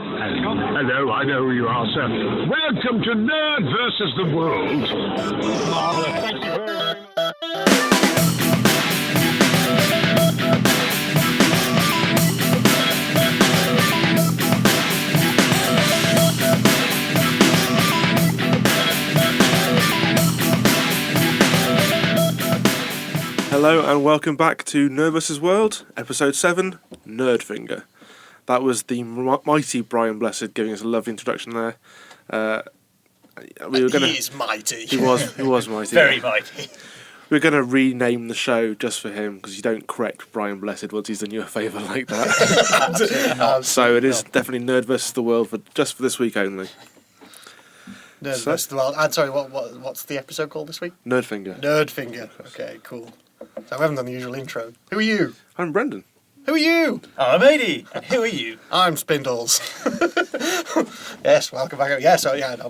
Hello, I know who you are, sir. Welcome to NerdVsWorld. Marvelous, thank you very much. Hello and welcome back to NerdVsWorld, Episode 7, Nerdfinger. That was the mighty Brian Blessed giving us a lovely introduction there. He is mighty. He was mighty. Very mighty. We're going to rename the show just for him because you don't correct Brian Blessed once he's done you a favour like that. So it is definitely Nerd vs. the World just for this week only. Nerd vs. the World. I'm sorry, what's the episode called this week? Nerdfinger. Nerdfinger. Okay, cool. So we haven't done the usual intro. Who are you? I'm Brendan. Who are you? I'm Ady. And who are you? I'm Spindles. Yes, welcome back.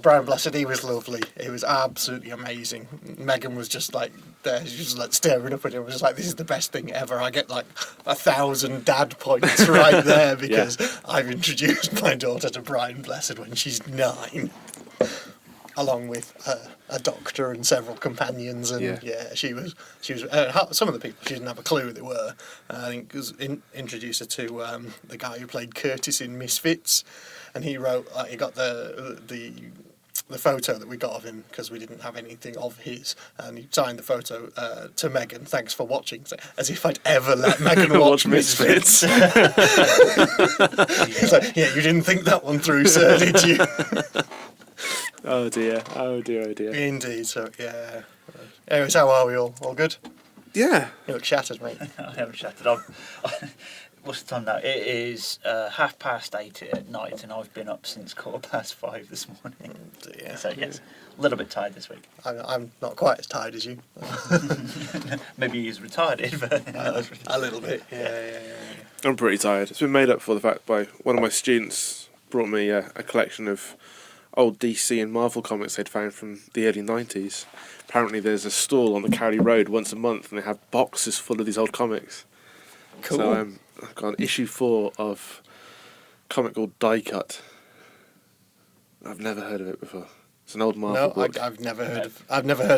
Brian Blessed, he was lovely. He was absolutely amazing. Megan was just like there, she was just like staring up at him. It was just like, this is the best thing ever. I get like 1,000 dad points right there because I've introduced my daughter to Brian Blessed when she's 9. Along with a doctor and several companions, and she was. Some of the people she didn't have a clue who they were. I think was introduced her to the guy who played Curtis in Misfits, and he wrote. He got the photo that we got of him because we didn't have anything of his, and he signed the photo to Megan. Thanks for watching. So, as if I'd ever let Megan watch Misfits. He's like, yeah, you didn't think that one through, sir, did you? Oh dear. Indeed, so yeah. Anyways, how are we all? All good? Yeah. You look shattered, mate. I haven't shattered. What's the time now? It is 8:30 at night, and I've been up since 5:15 this morning. Yeah. So yes, a little bit tired this week. I'm not quite as tired as you. Maybe he's retired, but a little bit. Yeah. I'm pretty tired. It's been made up for the fact by one of my students brought me a collection of old DC and Marvel comics they'd found from the early 90s. Apparently there's a stall on the Cowley Road once a month and they have boxes full of these old comics. Cool. So I've got an issue 4 of a comic called Die Cut. I've never heard of it before. It's an old Marvel book. I've never heard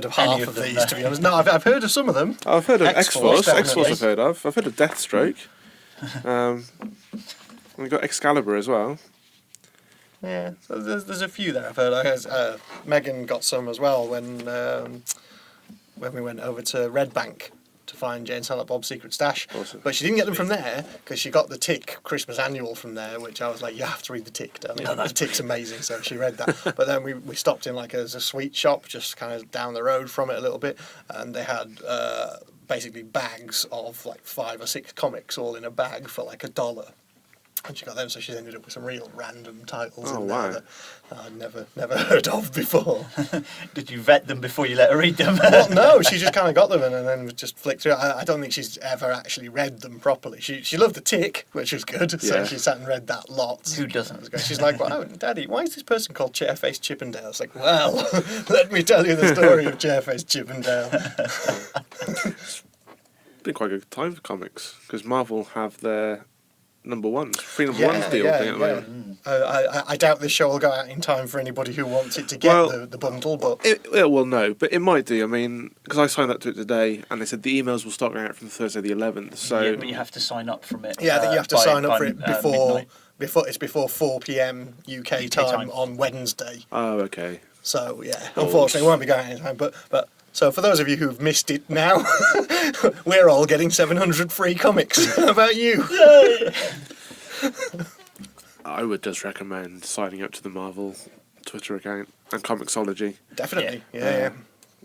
of half of these, to be honest. No, I've heard of some of them. I've heard of X-Force. definitely. I've heard of. I've heard of Deathstroke. We've got Excalibur as well. Yeah, so there's a few there I've heard. Megan got some as well when we went over to Red Bank to find Jane Silent Bob's Secret Stash. Awesome. But she didn't get them from there because she got the Tick Christmas Annual from there, which I was like, you have to read the Tick, darling. The Tick's amazing, so she read that. But then we stopped in like a sweet shop just kind of down the road from it a little bit, and they had basically bags of like 5 or 6 comics all in a bag for like $1. And she got them, so she ended up with some real random titles in there that I'd never heard of before. Did you vet them before you let her read them? Well, no, she just kind of got them and then just flicked through. I don't think she's ever actually read them properly. She loved the Tick, which was good, so she sat and read that lots. Who doesn't? She's like, well, Daddy, why is this person called Chairface Chippendale? I was like, well, let me tell you the story of Chairface Chippendale. It's been quite a good time for comics because Marvel have their number 1s, free number 1s deal thing at the moment. I doubt this show will go out in time for anybody who wants it to get the bundle, but no, but it might do. I mean, because I signed up to it today, and they said the emails will start going out from Thursday the 11th. So yeah, but you have to sign up from it. Yeah, I think you have to sign up for it midnight. before 4 p.m. UK time on Wednesday. Oh, okay. So yeah, unfortunately, it won't be going out in time. But so for those of you who've missed it now, we're all getting 700 free comics. How about you? Yay! I would just recommend signing up to the Marvel Twitter account and Comixology. Definitely, yeah.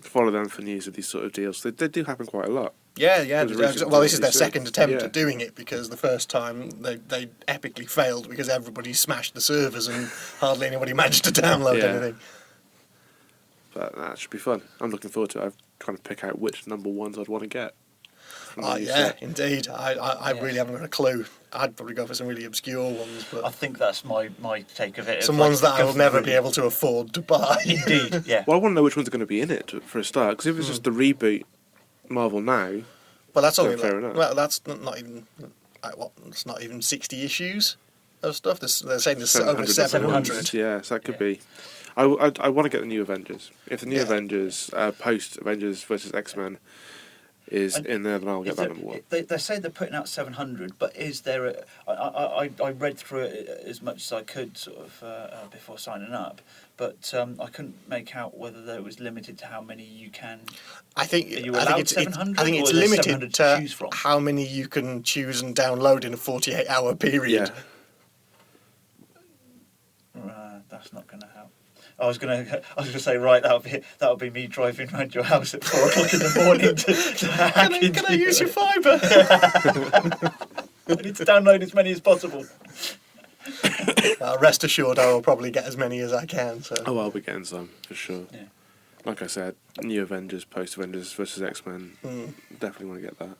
Follow them for news of these sort of deals. They do happen quite a lot. Yeah. Well, this is their second attempt at doing it because the first time they epically failed because everybody smashed the servers and hardly anybody managed to download anything. But that should be fun. I'm looking forward to it. I'm trying to pick out which number 1s I'd want to get. Indeed. I really haven't got a clue. I'd probably go for some really obscure ones. But I think that's my take of it. Some ones that I will never be able to afford to buy. Indeed, yeah. Well, I want to know which ones are going to be in it for a start. Because if it's just the reboot Marvel Now... Well, that's only fair enough. Well, that's not even... It's not even 60 issues of stuff. They're saying there's over 700. 700. Yeah, so that could be. I want to get the new Avengers. If the new Yeah. Avengers, post Avengers versus X-Men, is in there, then I'll get that number one. They say they're putting out 700, but is there I read through it as much as I could sort of before signing up, but I couldn't make out whether there was limited to how many you can. I think Are you I allowed think it's 700, I think or it's is there limited 700 to choose to from? how many you can choose and download in a 48-hour period. Yeah. That's not going to help. I was gonna say, right, that'll be me driving around your house at 4 o'clock in the morning to hack Can I use your fibre? I need to download as many as possible. Rest assured, I will probably get as many as I can. So. Oh, I'll be getting some for sure. Yeah. Like I said, new Avengers, post Avengers versus X-Men. Definitely want to get that.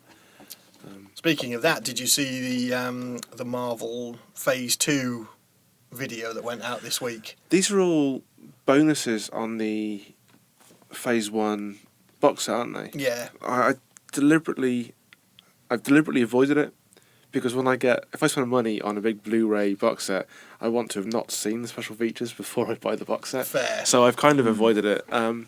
Speaking of that, did you see the Marvel Phase 2 video that went out this week? These are all bonuses on the Phase 1 box set, aren't they? Yeah. I've deliberately avoided it because if I spend money on a big Blu-ray box set, I want to have not seen the special features before I buy the box set. Fair. So I've kind of avoided it.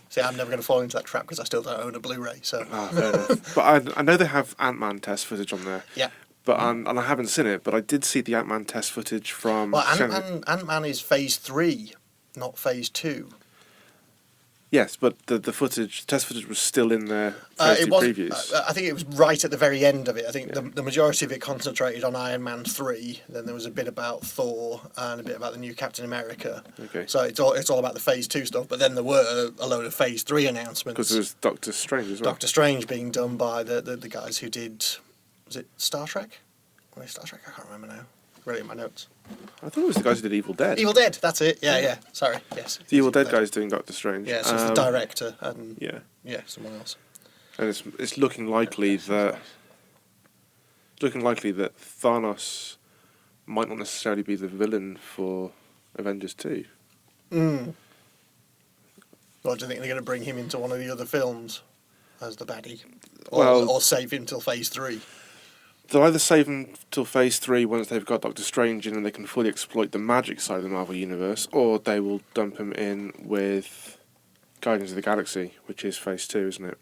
See, I'm never going to fall into that trap because I still don't own a Blu-ray. So. Fair enough. But I know they have Ant-Man test footage on there. Yeah. But and I haven't seen it, but I did see the Ant-Man test footage from. Well, Ant-Man is Phase 3, not Phase 2. Yes, but the test footage was still in their Phase 2 previews. I think it was right at the very end of it. I think the majority of it concentrated on Iron Man 3. Then there was a bit about Thor and a bit about the new Captain America. Okay. So it's all about the Phase 2 stuff. But then there were a load of Phase 3 announcements. Because there was Doctor Strange as well. Doctor Strange being done by the guys who did. Was it Star Trek? Or Star Trek? I can't remember now. Really in my notes. I thought it was the guys who did Evil Dead. Evil Dead, that's it. Yeah. Sorry, yes. The Evil Dead guy's doing Doctor Strange. Yeah, so it's the director and someone else. And it's looking likely that Thanos might not necessarily be the villain for Avengers 2. Well, do you think they're going to bring him into one of the other films as the baddie, or save him till Phase 3? They'll either save him till Phase 3 once they've got Doctor Strange in and they can fully exploit the magic side of the Marvel Universe, or they will dump him in with Guardians of the Galaxy, which is Phase 2, isn't it?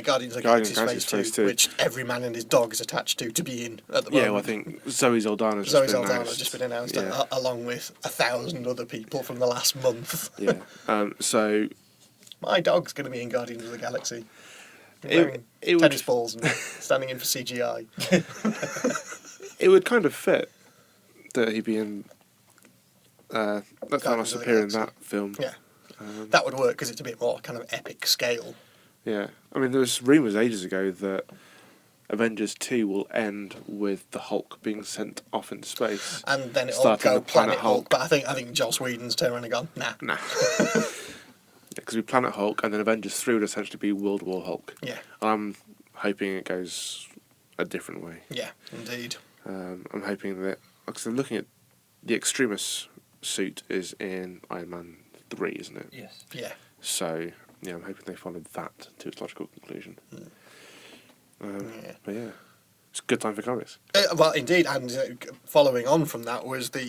Guardians of the Galaxy is Phase 2, which every man and his dog is attached to be in at the moment. Yeah, well, I think Zoe Saldana's just been announced, along with 1,000 other people from the last month. Yeah, so... My dog's going to be in Guardians of the Galaxy. It tennis balls and standing in for CGI. It would kind of fit that he'd be in. That Thanos appear in that film. Yeah, that would work because it's a bit more kind of epic scale. Yeah, I mean, there was rumours ages ago that Avengers 2 will end with the Hulk being sent off into space, and then it'll starting go with Planet Hulk. But I think Joss Whedon's turned around and gone, nah. Because we Planet Hulk, and then Avengers 3 would essentially be World War Hulk. Yeah. I'm hoping it goes a different way. Yeah, indeed. I'm hoping that, because I'm looking at the Extremis suit is in Iron Man 3, isn't it? Yes. Yeah. So, I'm hoping they followed that to its logical conclusion. But yeah, it's a good time for comics. Well, indeed, and following on from that was the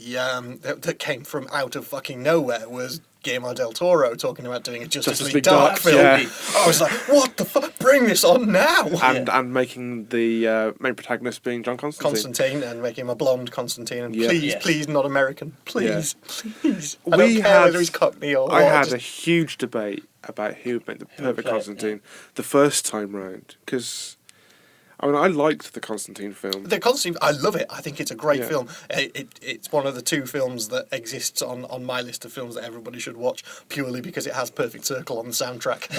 that came from out of fucking nowhere was Guillermo del Toro talking about doing a Justice League Dark film. Yeah. I was like, what the fuck? Bring this on now! And making the main protagonist being John Constantine. And making him a blonde Constantine. And Yeah. please, not American. Please. I We don't care had- whether he's Cockney or I what. had a huge debate about who would make the perfect Constantine the first time round, because I liked the Constantine film. The Constantine, I love it. I think it's a great Yeah. film. It's one of the 2 films that exists on my list of films that everybody should watch, purely because it has Perfect Circle on the soundtrack.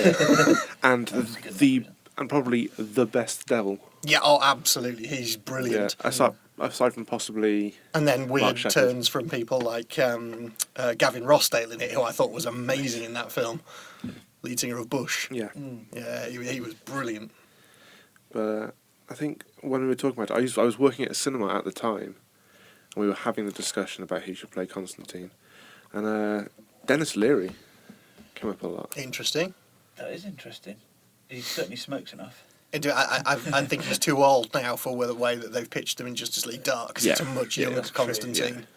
And probably the best devil. Yeah, oh, absolutely. He's brilliant. Yeah, aside from possibly... And then weird Mark Sheppard. turns from people like Gavin Rossdale in it, who I thought was amazing in that film. Lead singer of Bush. Yeah. Yeah, he was brilliant. But I think when we were talking about it, I was working at a cinema at the time, and we were having the discussion about who should play Constantine. And Dennis Leary came up a lot. Interesting. That is interesting. He certainly smokes enough. I think he's too old now for the way that they've pitched him in Justice League Dark, because it's a much younger Constantine.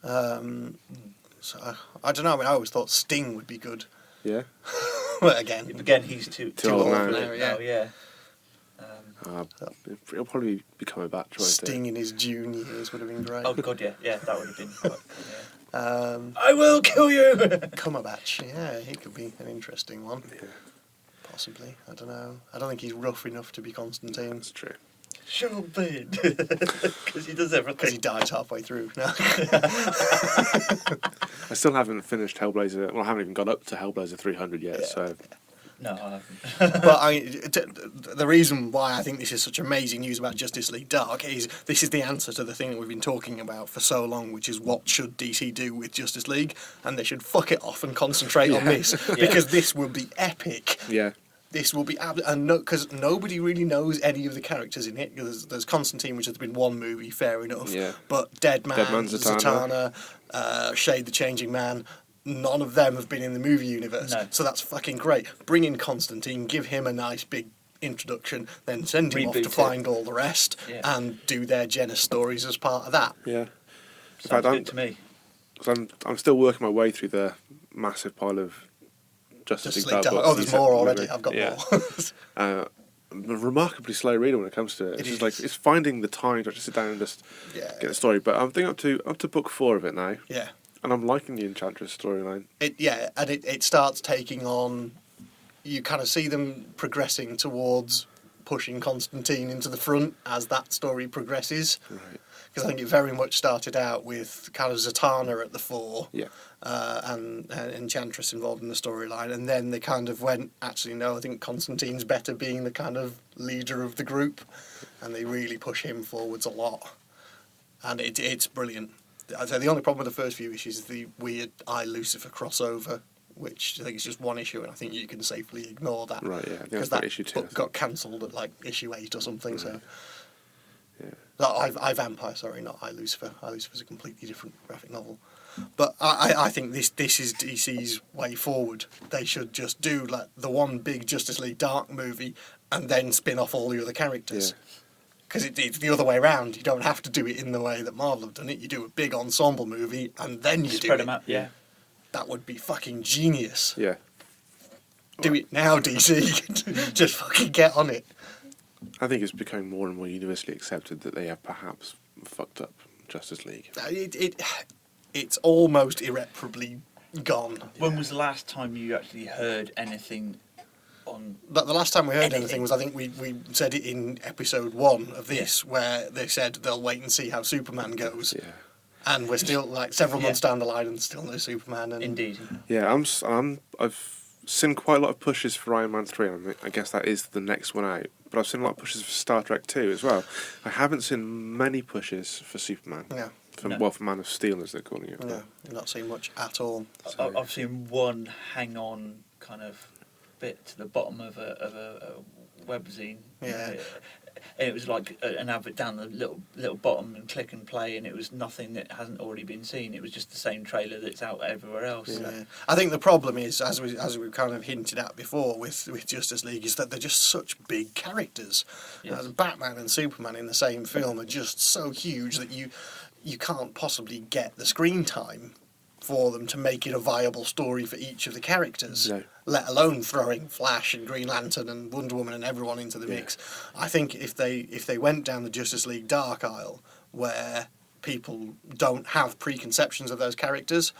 So I don't know. I mean, I always thought Sting would be good. Yeah. But again, he's too old old now. for it now. Yeah. It'll probably be coming back. Sting in his junior years would have been great. Oh God, yeah, that would have been. Quite, yeah. I will kill you. Cumberbatch, yeah, he could be an interesting one. Yeah. Possibly. I don't know. I don't think he's rough enough to be Constantine. That's true. Sure, because he does everything. Because he dies halfway through. No. I still haven't finished Hellblazer. Well, I haven't even got up to Hellblazer 300 yet. Yeah. So No, I haven't. But the reason why I think this is such amazing news about Justice League Dark is this is the answer to the thing that we've been talking about for so long, which is what should DC do with Justice League, and they should fuck it off and concentrate on this, because this will be epic. yeah. This will be and because nobody really knows any of the characters in it. There's Constantine, which has been one movie, fair enough. Yeah. But Deadman, Zatanna. Shade the Changing Man, none of them have been in the movie universe. No. So that's fucking great. Bring in Constantine, give him a nice big introduction, then send him off Reboot to it. find all the rest, Yeah. and do their Genesis stories as part of that. Yeah. In Sounds fact, good to me. I'm still working my way through the massive pile of Justice League League Dark Dark. books. Oh, there's You said more already. maybe. I've got Yeah. more. I'm a remarkably slow reader when it comes to it. It's just like it's finding the time to actually sit down and just Yeah. get the story. But I'm thinking up to book 4 of it now, Yeah. and I'm liking the Enchantress storyline. It starts taking on. You kind of see them progressing towards pushing Constantine into the front as that story progresses. Right. Because I think it very much started out with kind of Zatanna at the fore, Yeah. and Enchantress involved in the storyline, and then they kind of went, actually no, I think Constantine's better being the kind of leader of the group, and they really push him forwards a lot, and it's brilliant. I'd say the only problem with the first few issues is the weird Lucifer crossover, which I think is just one issue, and I think you can safely ignore that. Right, yeah. I think Because that's that issue 2. book got cancelled at like issue 8 or something, so... Yeah. No, I Vampire, sorry, not I Lucifer. I Lucifer's a completely different graphic novel. But I think this is DC's way forward. They should just do like the one big Justice League Dark movie and then spin off all the other characters. Because it's the other way around. You don't have to do it in the way that Marvel have done it. You do a big ensemble movie and then you Spread do them it. out. Yeah. That would be fucking genius. Yeah. Do it now, DC. Just fucking get on it. I think it's becoming more and more universally accepted that they have perhaps fucked up Justice League. It's almost irreparably gone. When was the last time you actually heard anything on? The last time we heard Anything. anything was, I think we said it in episode 1 of this, where they said they'll wait and see how Superman goes. Yeah. And we're still like several months down the line and still no Superman. And Indeed. Yeah, I've seen quite a lot of pushes for Iron Man 3. I guess that is the next one out. But I've seen a lot of pushes for Star Trek 2 as well. I haven't seen many pushes for Superman. No. For Man of Steel, as they're calling it. No, not seen much at all. I've seen one hang-on kind of bit to the bottom of a webzine. Yeah. And it was like an advert down the little bottom and click and play, and it was nothing that hasn't already been seen. It was just the same trailer that's out everywhere else. Yeah. So. I think the problem is, as we've kind of hinted at before with Justice League, is that they're just such big characters. Yes. Batman and Superman in the same film are just so huge that you can't possibly get the screen time for them to make it a viable story for each of the characters, No. let alone throwing Flash and Green Lantern and Wonder Woman and everyone into the mix. I think if they went down the Justice League Dark aisle, where people don't have preconceptions of those characters,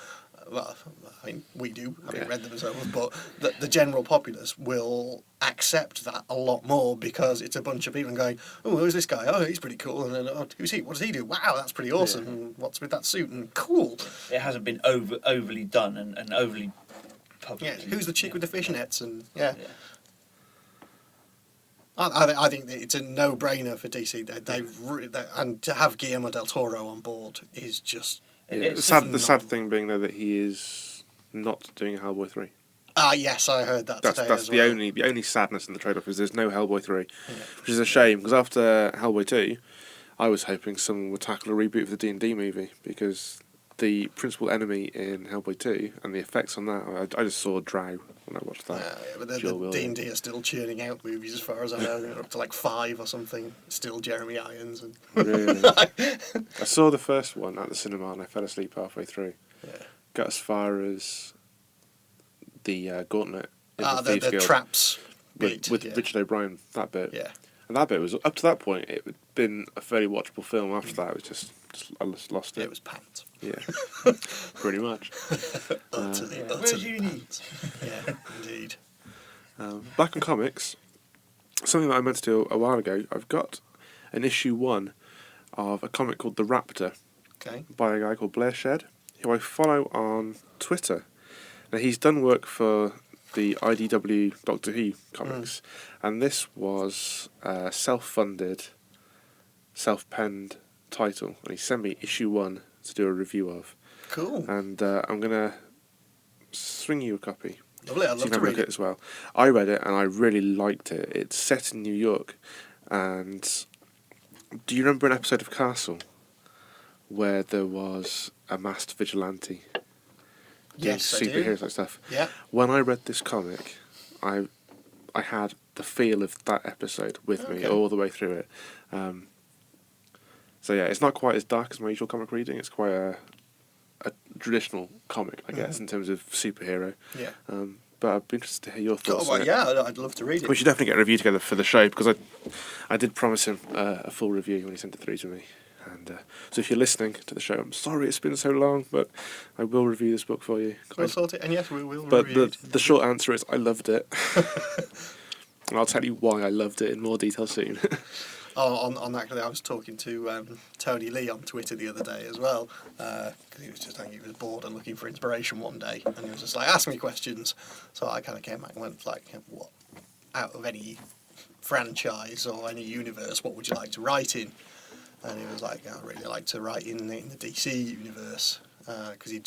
well, I mean, we do, having read them and so forth, but the general populace will accept that a lot more because it's a bunch of people going, oh, who's this guy? Oh, he's pretty cool. And then, oh, who's he? What does he do? Wow, that's pretty awesome. And what's with that suit? And cool. It hasn't been overly done and overly public. Yeah, who's the chick with the fishnets? And I think that it's a no-brainer for DC. And to have Guillermo del Toro on board is just... The sad thing being, though, that he is not doing Hellboy 3. Yes, I heard that today That's as the well. only sadness in the trade-off is there's no Hellboy 3, which is a shame, because after Hellboy 2, I was hoping someone would tackle a reboot of the D&D movie, because the principal enemy in Hellboy 2 and the effects on that, I just saw Drow when I watched that. Yeah, but the Joel Williams. D&D are still churning out movies as far as I know. They're up to like 5 or something. Still Jeremy Irons. And Really? I saw the first one at the cinema and I fell asleep halfway through. yeah. Got as far as the gauntlet in the Thieves Guild traps bit. with yeah. Richard O'Brien, that bit. Yeah. And that bit was, up to that point, it had been a fairly watchable film. After that, it was just I just lost it. It was pants. Yeah, pretty much. Utterly Where's uni? pants. Yeah, indeed. Back on comics, something that I meant to do a while ago, I've got an issue 1 of a comic called The Raptor Okay. by a guy called Blair Shed, who I follow on Twitter. Now, he's done work for the IDW Doctor Who comics, and this was a self-funded, self-penned title, and he sent me issue 1 to do a review of. Cool. And I'm going to swing you a copy. Lovely. I'd So you love can to have a read look at it it. as well. I read it and I really liked it. It's set in New York, and do you remember an episode of Castle where there was a masked vigilante? Yes, I do. Superheroes like stuff. Yeah. When I read this comic, I had the feel of that episode with me Okay. all the way through it. So yeah, it's not quite as dark as my usual comic reading. It's quite a traditional comic, I guess, in terms of superhero. Yeah. But I'd be interested to hear your Oh, thoughts. well, on it. yeah, I'd love to read it. We should definitely get a review together for the show, because I did promise him a full review when he sent it through to me. And so if you're listening to the show, I'm sorry it's been so long, but I will review this book for you. We'll sort it, and yes, we will But review it. the short answer is I loved it. And I'll tell you why I loved it in more detail soon. On that, I was talking to Tony Lee on Twitter the other day as well, because he was just, I think he was bored and looking for inspiration one day, and he was just like, ask me questions. So I kind of came back and went like, what, out of any franchise or any universe, what would you like to write in? And he was like, I'd really like to write in the DC universe, because he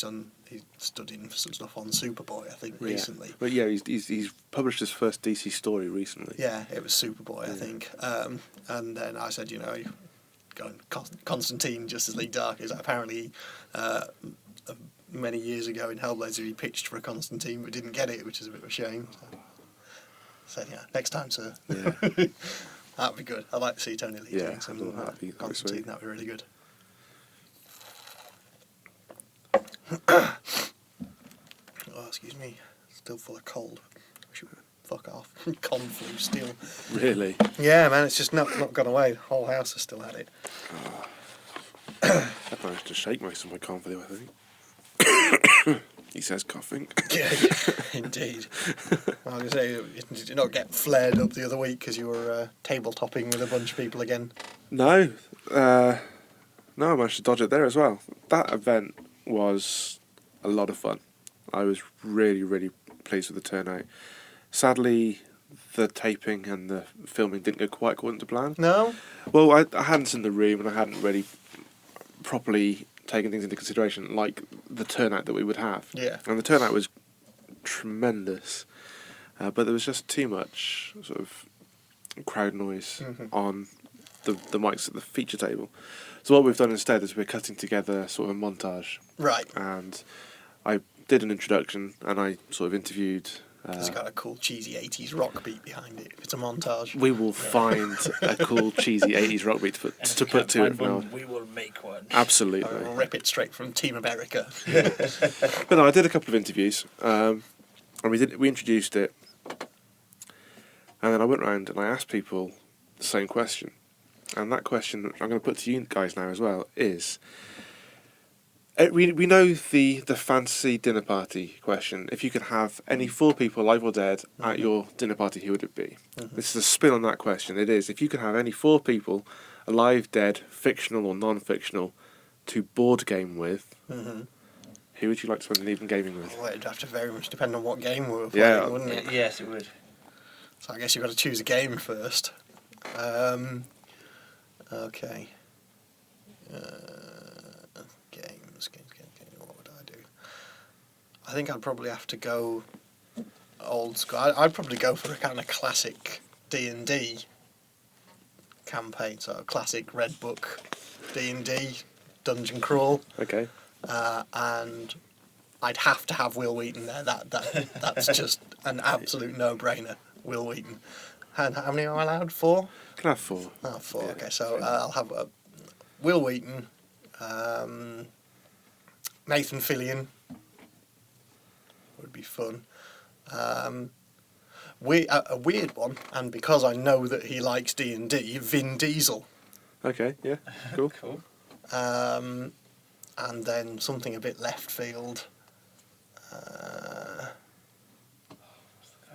stood in for some stuff on Superboy, I think, recently. But yeah, he's published his first DC story recently. Yeah, it was Superboy, I think. And then I said, going Constantine, Justice League Dark, is apparently many years ago in Hellblazer he pitched for a Constantine but didn't get it, which is a bit of a shame. So yeah, next time, sir. Yeah. That'd be good. I'd like to see Tony Lee doing some that'd be Constantine. sweet. That'd be really good. Oh, excuse me. Still full of cold. Fuck off. Con flu still. Really? Yeah, man, it's just not gone away. The whole house has still had it. I managed to shake most of my con for you, I think. He says coughing. Yeah, indeed. I was going to say, did you not get flared up the other week because you were tabletopping with a bunch of people again? No. No, I managed to dodge it there as well. That event was a lot of fun. I was really, really pleased with the turnout. Sadly, the taping and the filming didn't go quite according to plan. No? Well, I hadn't seen the room and I hadn't really properly taken things into consideration, like the turnout that we would have. Yeah. And the turnout was tremendous, but there was just too much sort of crowd noise on the mics at the feature table. So what we've done instead is we're cutting together sort of a montage. Right. And I did an introduction and I sort of interviewed... It's got a cool cheesy 80s rock beat behind it. It's a montage. We will find a cool cheesy 80s rock beat to put to it now. We will make one. Absolutely. I'll rip it straight from Team America. But no, I did a couple of interviews, and we introduced it, and then I went round and I asked people the same question, and that question I'm going to put to you guys now as well is, we know the fantasy dinner party question. If you could have any 4 people, alive or dead, at your dinner party, who would it be? This is a spin on that question. It is, if you could have any 4 people, alive, dead, fictional or non-fictional, to board game with, who would you like to spend an evening gaming with? Well, it'd have to very much depend on what game we were playing, wouldn't it? Yes, it would. So I guess you've got to choose a game first. Okay. Games. What would I do? I think I'd probably have to go old school. I'd probably go for a kind of classic D&D campaign, so a classic Red Book D&D dungeon crawl. Okay. and I'd have to have Will Wheaton there. That's just an absolute no-brainer. Will Wheaton. And how many am I allowed? 4? Can I have 4? Oh, 4. Yeah. Okay, so I'll have Will Wheaton, Nathan Fillion would be fun. A weird one, and because I know that he likes D&D, Vin Diesel. Okay, yeah, cool. Cool. And then something a bit left field.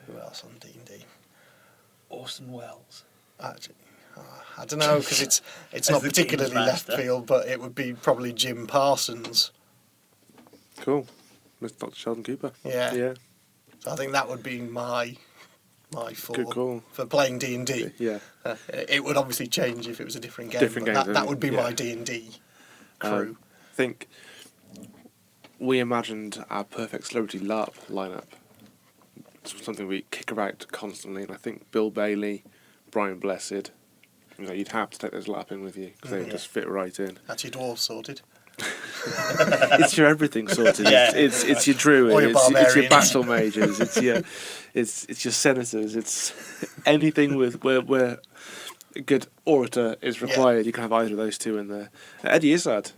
Who else on D&D? Orson Welles. Actually, I don't know, because it's As not the particularly King's left Master. field, but it would be probably Jim Parsons. Cool. Mr. Dr. Sheldon Cooper. Yeah. Yeah, So I think that would be my 4 Good call. for playing D&D. yeah. It would obviously change if it was a different game. Different but game, that would be yeah. my D&D crew. I think we imagined our perfect celebrity LARP lineup. It's something we kick about constantly, and I think Bill Bailey, Brian Blessed, you'd have to take those LARPing with you because they would just fit right in. That's your dwarf sorted. It's your everything sorted. Yeah. It's your druid. Or your It's your barbarians. battle mages. It's your senators. It's anything where a good orator is required. You can have either of those two in there. Eddie Izzard.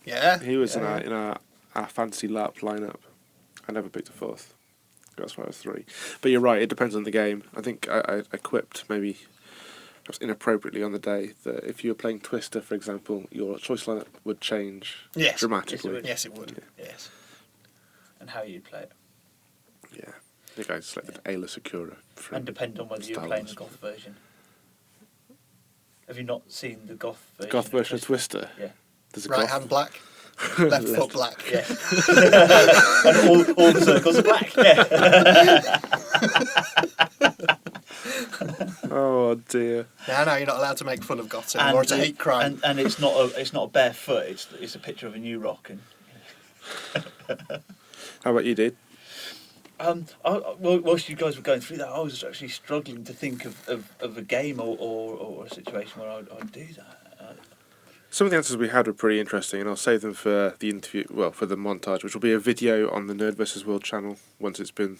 Yeah. He was yeah. in our fantasy LARP lineup. I never picked a 4th. That's why I was 3. But you're right. It depends on the game. I think I quipped maybe perhaps inappropriately on the day that if you were playing Twister, for example, your choice lineup would change Yes. dramatically. Yes, it would. Yes. And how you play it. Yeah. I think I selected Ayla Secura. from And depend on whether you're Star playing Wars. the goth version. Have you not seen the goth version? Goth version of Twister. Yeah. There's a Right goth. hand black, left foot black. Yeah. And all the circles are black. Yeah. Oh dear. No, you're not allowed to make fun of goths anymore. It's a hate crime. And it's not a bare foot. It's a picture of a new rock. And How about you, dude? whilst you guys were going through that, I was actually struggling to think of a game or a situation where I'd do that. Some of the answers we had were pretty interesting, and I'll save them for the interview. Well, for the montage, which will be a video on the NerdVsWorld channel once it's been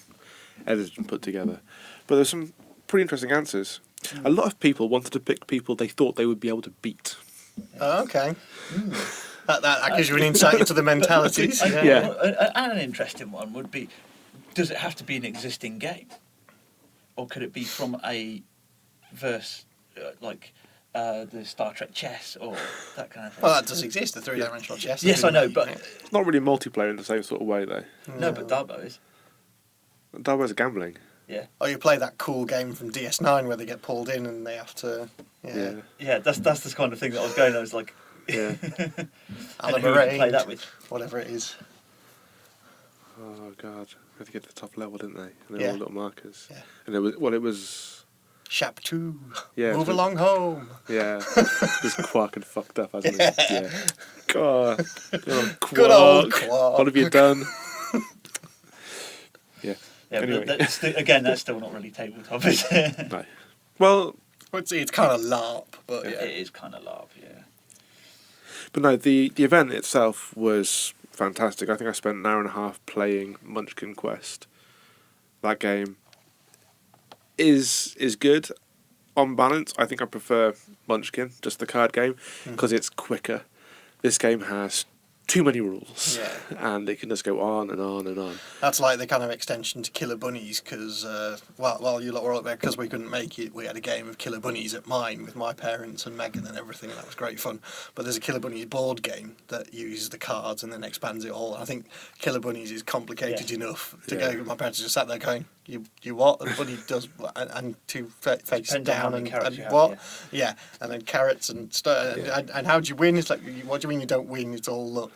edited and put together. But there's some pretty interesting answers. A lot of people wanted to pick people they thought they would be able to beat. Oh, okay. That gives you an insight into the mentalities. Yeah. And an interesting one would be, does it have to be an existing game? Or could it be from a verse, like the Star Trek chess or that kind of thing? Well, that does exist, the three-dimensional chess. Yes, I know, but It's not really multiplayer in the same sort of way, though. no, but Darbo is. Darbo's gambling. Yeah, Or you play that cool game from DS9 where they get pulled in and they have to... Yeah. yeah. That's the kind of thing that I was going. I was like, Yeah. and Alan who would you play Moraine, that with? whatever it is. Oh god, they had to get to the top level, didn't they? And they were Yeah. all little markers. Yeah. And it was Shap 2, Yeah, move so- along home. yeah, just Quark and fucked up, hasn't he? Yeah. God, Good old Quark. What have you done? Yeah. Yeah, Anyway. but that's still not really tabletop, is it? No. Well, It's kind of LARP, but yeah. It is kind of larp, yeah. but no, the event itself was fantastic. I think I spent an hour and a half playing Munchkin Quest. That game is good. On balance, I think I prefer Munchkin, just the card game, because it's quicker. This game has too many rules, Yeah. and it can just go on and on and on. That's like the kind of extension to Killer Bunnies, because, while you lot were up there, because we couldn't make it, we had a game of Killer Bunnies at mine with my parents and Megan and everything, and that was great fun. But there's a Killer Bunnies board game that uses the cards and then expands it all. I think Killer Bunnies is complicated enough to Yeah. go. My parents just sat there going, you what? And Bunny does, and two face Depends on how down, many and carrots you have, what? Yeah, and then carrots and stuff. Yeah. And how do you win? It's like, what do you mean you don't win? It's all luck.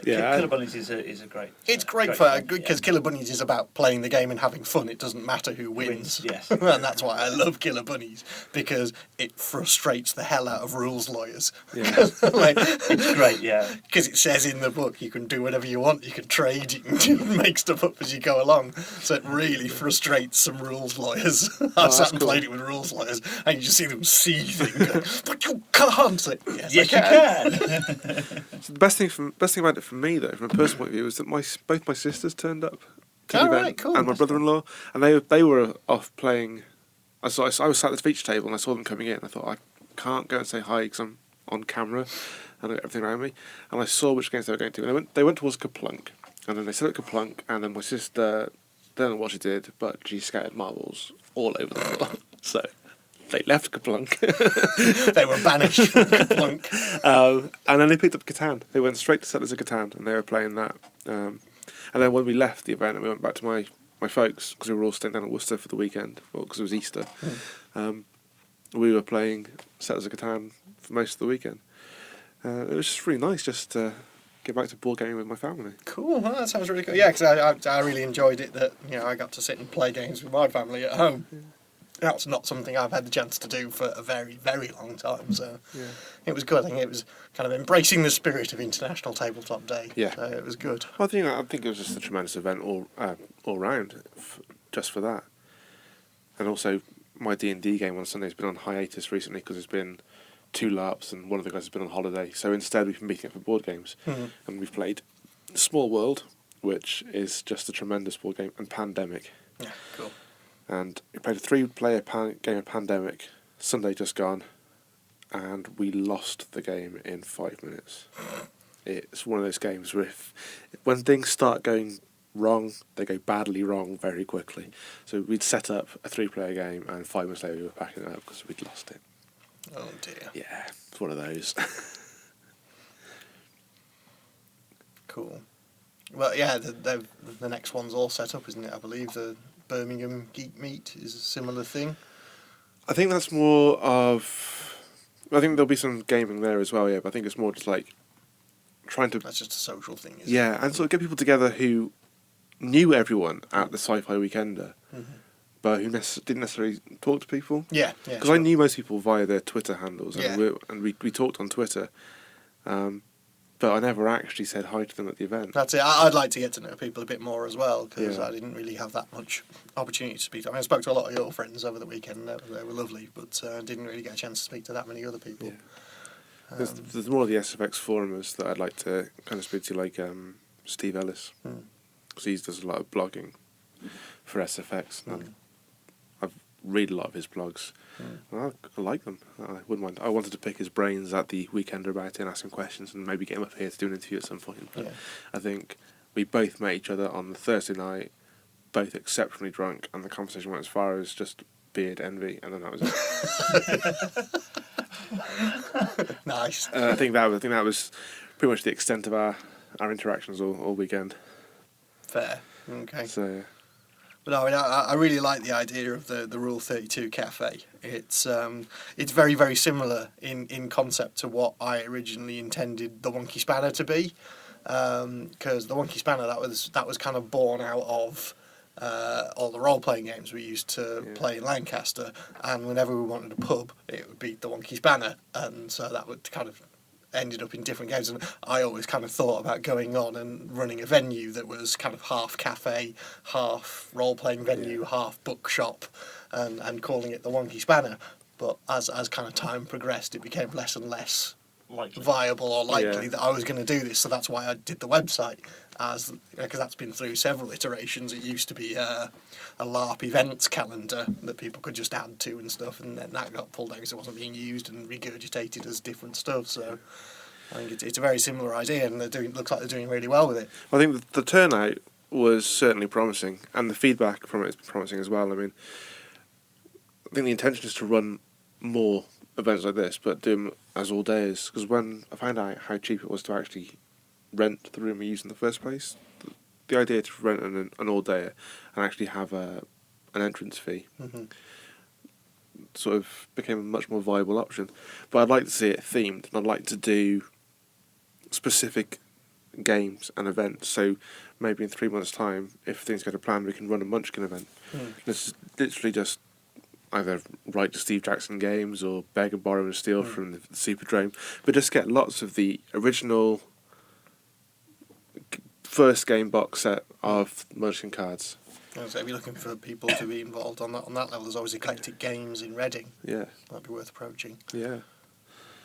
Yeah, Killer Bunnies is a great. It's great fun, because Killer Bunnies is about playing the game and having fun. It doesn't matter who wins. Yes. And that's why I love Killer Bunnies, because it frustrates the hell out of rules lawyers. Yeah. It's great, yeah. Because it says in the book you can do whatever you want, you can trade, you can make stuff up as you go along. So it really frustrates some rules lawyers. I sat and played it with rules lawyers, and you just see them seething. Going, but you can't. Say, yes, Yes, I can. you can. So the best thing about it for me, though, from a personal point of view, was that both my sisters turned up to the Oh, event, right, cool. and my brother-in-law, and they were off playing. I was sat at the feature table, and I saw them coming in. I thought, I can't go and say hi because I'm on camera and everything around me. And I saw which games they were going to, and they went towards Kaplunk, and then they set up Kaplunk, and then my sister, don't know what she did, but she scattered marbles all over the floor. So they left Kaplunk. They were banished from Kaplunk. And then they picked up Catan. They went straight to Settlers of Catan, and they were playing that. And then when we left the event and we went back to my folks, because we were all staying down at Worcester for the weekend, because it was Easter, we were playing Settlers of Catan for most of the weekend. It was just really nice just to get back to board gaming with my family. Cool, well, that sounds really good. Yeah, because I really enjoyed it that I got to sit and play games with my family at home. That's not something I've had the chance to do for a very, very long time, so it was good. I think it was kind of embracing the spirit of International Tabletop Day. Yeah. So it was good. I think it was just a tremendous event all round, just for that. And also, my D&D game on Sunday has been on hiatus recently because there's been 2 LARPs and one of the guys has been on holiday. So instead, we've been meeting up for board games, and we've played Small World, which is just a tremendous board game, and Pandemic. Yeah, cool. And we played a 3-player game of Pandemic, Sunday just gone, and we lost the game in 5 minutes. It's one of those games where when things start going wrong, they go badly wrong very quickly. So we'd set up a 3-player game, and 5 minutes later we were backing it up because we'd lost it. Oh dear. Yeah, it's one of those. Cool. Well, yeah, the next one's all set up, isn't it? I believe the Birmingham Geek Meet is a similar thing. I think that's more of... I think there'll be some gaming there as well, yeah, but I think it's more just like trying to... That's just a social thing, isn't it? Yeah, and sort of get people together who knew everyone at the Sci-Fi Weekender, but who didn't necessarily talk to people. Yeah. Because I knew most people via their Twitter handles, and, Yeah. we talked on Twitter, but I never actually said hi to them at the event. That's it. I'd like to get to know people a bit more as well, because Yeah. I didn't really have that much opportunity to speak to. I spoke to a lot of your friends over the weekend, they were lovely, but didn't really get a chance to speak to that many other people. Yeah. There's more of the SFX forumers that I'd like to kind of speak to, like Steve Ellis, because he does a lot of blogging for SFX, and I read a lot of his blogs. I like them. I wouldn't mind. I wanted to pick his brains at the weekend about it and ask him questions and maybe get him up here to do an interview at some point. But I think we both met each other on the Thursday night, both exceptionally drunk, and the conversation went as far as just beard envy, and then that was it. Nice. I think that was pretty much the extent of our interactions all weekend. Fair. Okay. So. But no, I really like the idea of the Rule 32 Cafe. It's very, very similar in concept to what I originally intended the Wonky Spanner to be, because the Wonky Spanner that was kind of born out of all the role-playing games we used to play in Lancaster, and whenever we wanted a pub, it would be the Wonky Spanner, and so that would kind of ended up in different games, and I always kind of thought about going on and running a venue that was kind of half cafe, half role-playing venue, half bookshop, and calling it the Wonky Spanner. But as kind of time progressed, it became less and less viable or likely that I was going to do this, so that's why I did the website, because that's been through several iterations. It used to be a LARP events calendar that people could just add to and stuff, and then that got pulled out because it wasn't being used and regurgitated as different stuff. So I think it's a very similar idea, and looks like they're doing really well with it. I think the turnout was certainly promising, and the feedback from it has been promising as well. I mean, I think the intention is to run more events like this, but do them as all days. Because when I found out how cheap it was to actually rent the room we used in the first place, the idea to rent an all day and actually have an entrance fee sort of became a much more viable option. But I'd like to see it themed, and I'd like to do specific games and events. So maybe in 3 months' time, if things go to plan, we can run a Munchkin event. This is literally just either write to Steve Jackson games or beg and borrow and steal from the Superdrome, but just get lots of the original first game box set of Munchkin cards. So if you're looking for people to be involved on that level, there's always Eclectic Games in Reading. Yeah. That'd be worth approaching. Yeah.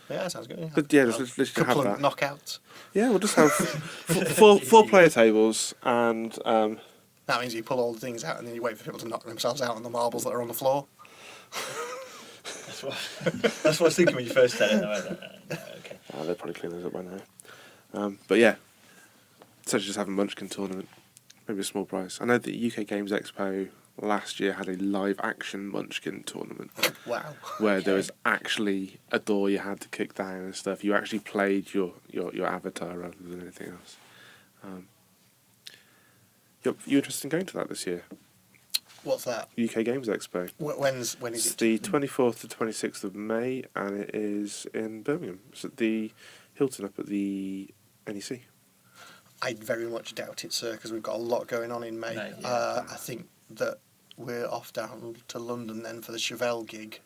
Yeah, that sounds good. But yeah, just literally have couple that. of knockouts. Yeah, we'll just have four player tables and That means you pull all the things out and then you wait for people to knock themselves out on the marbles that are on the floor. That's what I was thinking when you first said it. No, okay. they'll probably clean those up by now. But yeah, so just have a Munchkin tournament, maybe a small prize. I know the UK Games Expo last year had a live action Munchkin tournament. Wow. Where there was actually a door you had to kick down and stuff. You actually played your avatar rather than anything else. You interested in going to that this year? What's that? UK Games Expo. When is It's it? the 24th to 26th of May, and it is in Birmingham. It's at the Hilton up at the NEC. I very much doubt it, sir, because we've got a lot going on in May. Yeah. I think that we're off down to London then for the Chevelle gig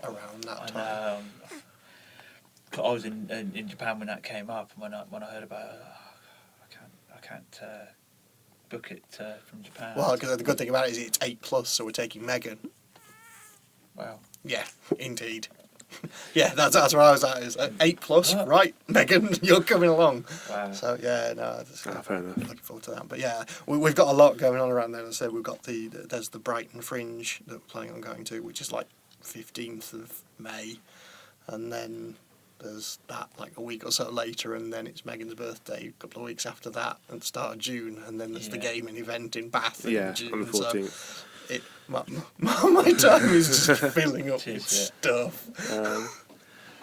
around that time. I was in Japan when that came up, and when I heard about it, I can't book it from Japan. Well, because the good thing about it is it's 8+, so we're taking Megan. Wow. Yeah, indeed. Yeah, that's where I was at. Is 8+, right? Megan, you're coming along. Wow. So yeah, no, Fair enough. looking forward to that. But yeah, we've got a lot going on around there. As I said, we've got there's the Brighton Fringe that we're planning on going to, which is like 15th of May, and then there's that like a week or so later, and then it's Megan's birthday a couple of weeks after that, at the start of June, and then there's the gaming event in Bath in June. On the 14th. So my time is just filling up with stuff.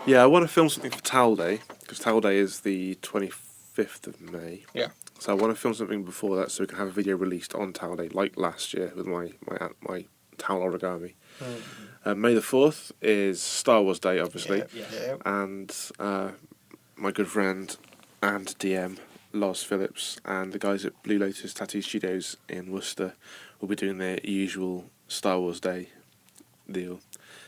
Yeah, I want to film something for Towel Day, because Towel Day is the 25th of May. Yeah. So I want to film something before that so we can have a video released on Towel Day, like last year with my towel origami. May the 4th is Star Wars Day, obviously. Yeah. And my good friend and DM, Loz Phillips, and the guys at Blue Lotus Tattoo Studios in Worcester will be doing their usual Star Wars Day deal.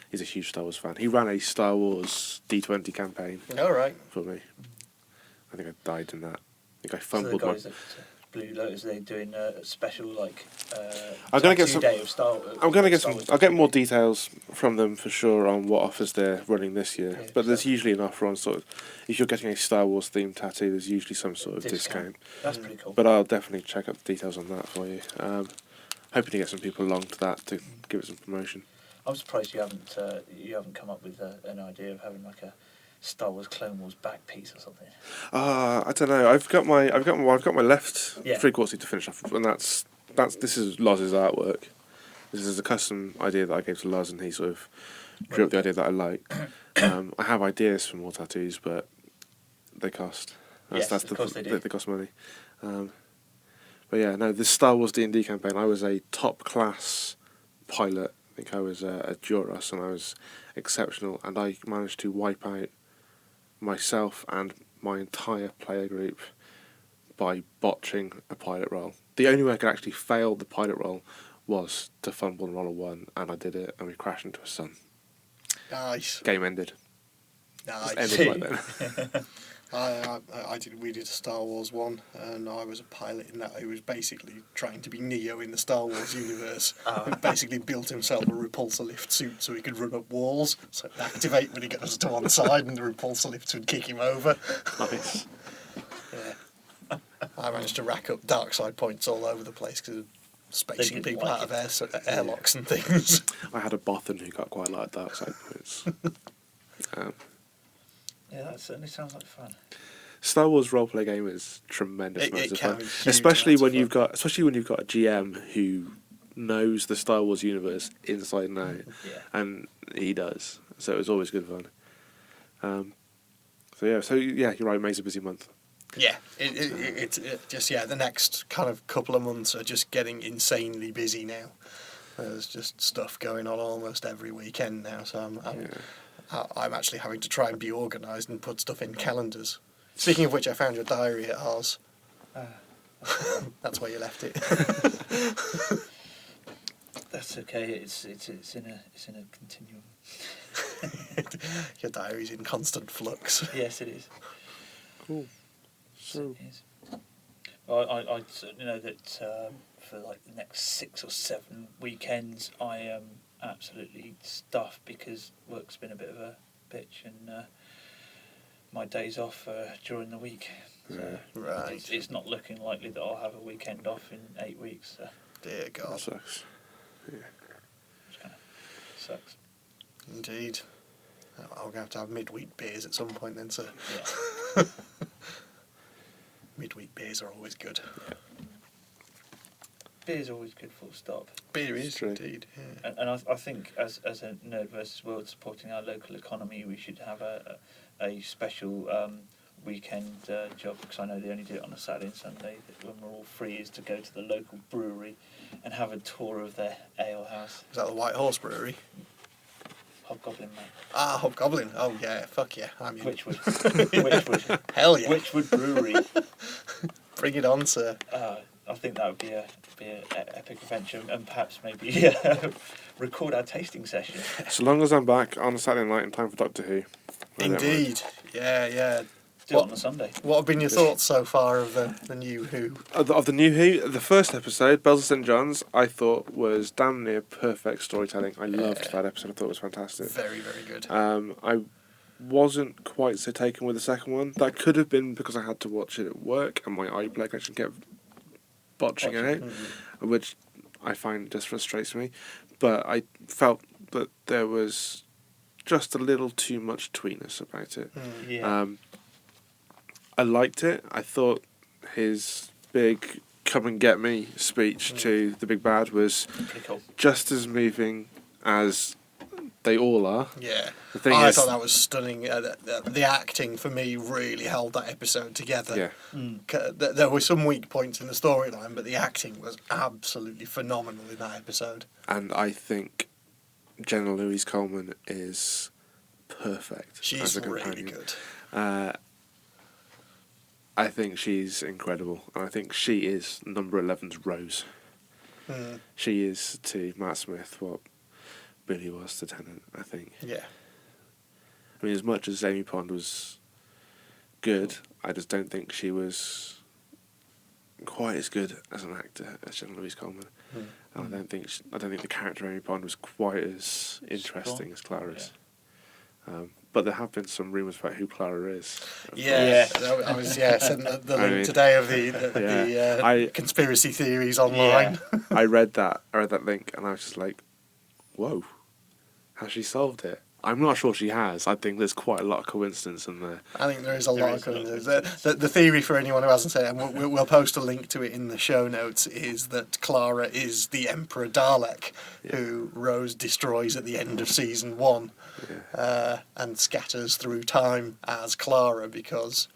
He's a huge Star Wars fan. He ran a Star Wars D20 campaign All right. for me. I think I died in that. I think I So the fumbled guys at Blue Lotus, they're doing a special I'm gonna get tattoo some. day of Star. I'm gonna get Star some. Wars I'll get tattoo more day. details from them for sure on what offers they're running this year. Yeah, but there's so- usually an offer on sort of if you're getting a Star Wars themed tattoo, there's usually some sort of discount. That's pretty cool. But I'll definitely check out the details on that for you. Hoping to get some people along to that to give it some promotion. I'm surprised you haven't come up with an idea of having like a Star Wars Clone Wars back piece or something. I don't know. I've got my left Yeah. three-quarter to finish off, and this is Loz's artwork. This is a custom idea that I gave to Loz, and he sort of drew up the idea that I like. I have ideas for more tattoos, but they cost. Yes, of course they do. They cost money. But yeah, no, this Star Wars D&D campaign, I was a top-class pilot. I think I was a Duras, and I was exceptional, and I managed to wipe out myself and my entire player group by botching a pilot roll. The only way I could actually fail the pilot roll was to fumble and roll a 1, and I did it, and we crashed into a sun. Nice. Game ended. Nice. Just ended right then. We did a Star Wars one, and I was a pilot in that. He was basically trying to be Neo in the Star Wars universe. He basically built himself a repulsor lift suit so he could run up walls, so it'd activate when he got to one side, and the repulsor lifts would kick him over. Nice. Yeah. I managed to rack up dark side points all over the place because of spacing didn't people like out of airlocks and things. I had a Bothan who got quite a lot of dark side points. Yeah, that certainly sounds like fun. Star Wars roleplay game is tremendous It amounts of can fun, be huge especially amounts when of you've got a GM who knows the Star Wars universe inside and out, Yeah. and he does. So it's always good fun. So yeah, you're right. May's a busy month. Yeah, it's just the next kind of couple of months are just getting insanely busy now. There's just stuff going on almost every weekend now, so I'm actually having to try and be organised and put stuff in calendars. Speaking of which, I found your diary at ours. Ah, That's where you left it. that's okay. It's in a continuum. Your diary's in constant flux. Yes, it is. Cool. So, It is. Well, I certainly know that for like the next 6 or 7 weekends, I am absolutely stuffed because work's been a bit of a bitch, and my days off during the week. So Right. it's not looking likely that I'll have a weekend off in 8 weeks. So Dear that God. sucks. Yeah. it kind of sucks. Indeed. I'm going to have midweek beers at some point then, sir. Yeah. Midweek beers are always good. Beer's always good, full stop. Beer is True. indeed. Yeah. And I think as a NerdVsWorld supporting our local economy, we should have a special weekend job, because I know they only do it on a Saturday and Sunday, that when we're all free is to go to the local brewery and have a tour of their ale house. Is that the White Horse Brewery? Hobgoblin, mate. Ah, Hobgoblin. Oh yeah, fuck yeah. I'm in. Whichwood. Whichwood. Hell yeah. Whichwood Brewery. Bring it on, sir. I think that would be a epic adventure, and perhaps maybe record our tasting session. So long as I'm back on a Saturday night in time for Doctor Who. I don't mind. Indeed. Yeah, yeah. Do it on a Sunday. What have been your thoughts so far of the new Who? Of the new Who, the first episode, Bells of St. John's, I thought was damn near perfect storytelling. I loved that episode. I thought it was fantastic. Very, very good. I wasn't quite so taken with the second one. That could have been because I had to watch it at work and my iPlayer connection kept botching it out, which I find just frustrates me. But I felt that there was just a little too much tweetness about it. Yeah. I liked it. I thought his big "come and get me" speech to the big bad was Pretty cool. just as moving as they all are. Yeah. The thing I is, thought that was stunning. The acting, for me, really held that episode together. yeah, There were some weak points in the storyline, but the acting was absolutely phenomenal in that episode. and I think Jenna Louise Coleman is perfect She's as a really companion. good. I think she's incredible, and I think she is number 11's Rose. She is to Matt Smith what Billy was to Tennant, I think. Yeah. I mean, as much as Amy Pond was good, I just don't think she was quite as good as an actor as Jenna Louise Coleman. And I don't think the character Amy Pond was quite as interesting as Clara is. But there have been some rumours about who Clara is. Yeah. I was sent the link mean, today of the conspiracy theories online. Yeah. I read that link, and I was just like, "Whoa, has she solved it?" I'm not sure she has. I think there's quite a lot of coincidence in there. I think there is a lot of coincidence. The theory, for anyone who hasn't said it, and we'll post a link to it in the show notes, is that Clara is the Emperor Dalek, who Rose destroys at the end of season 1, and scatters through time as Clara, because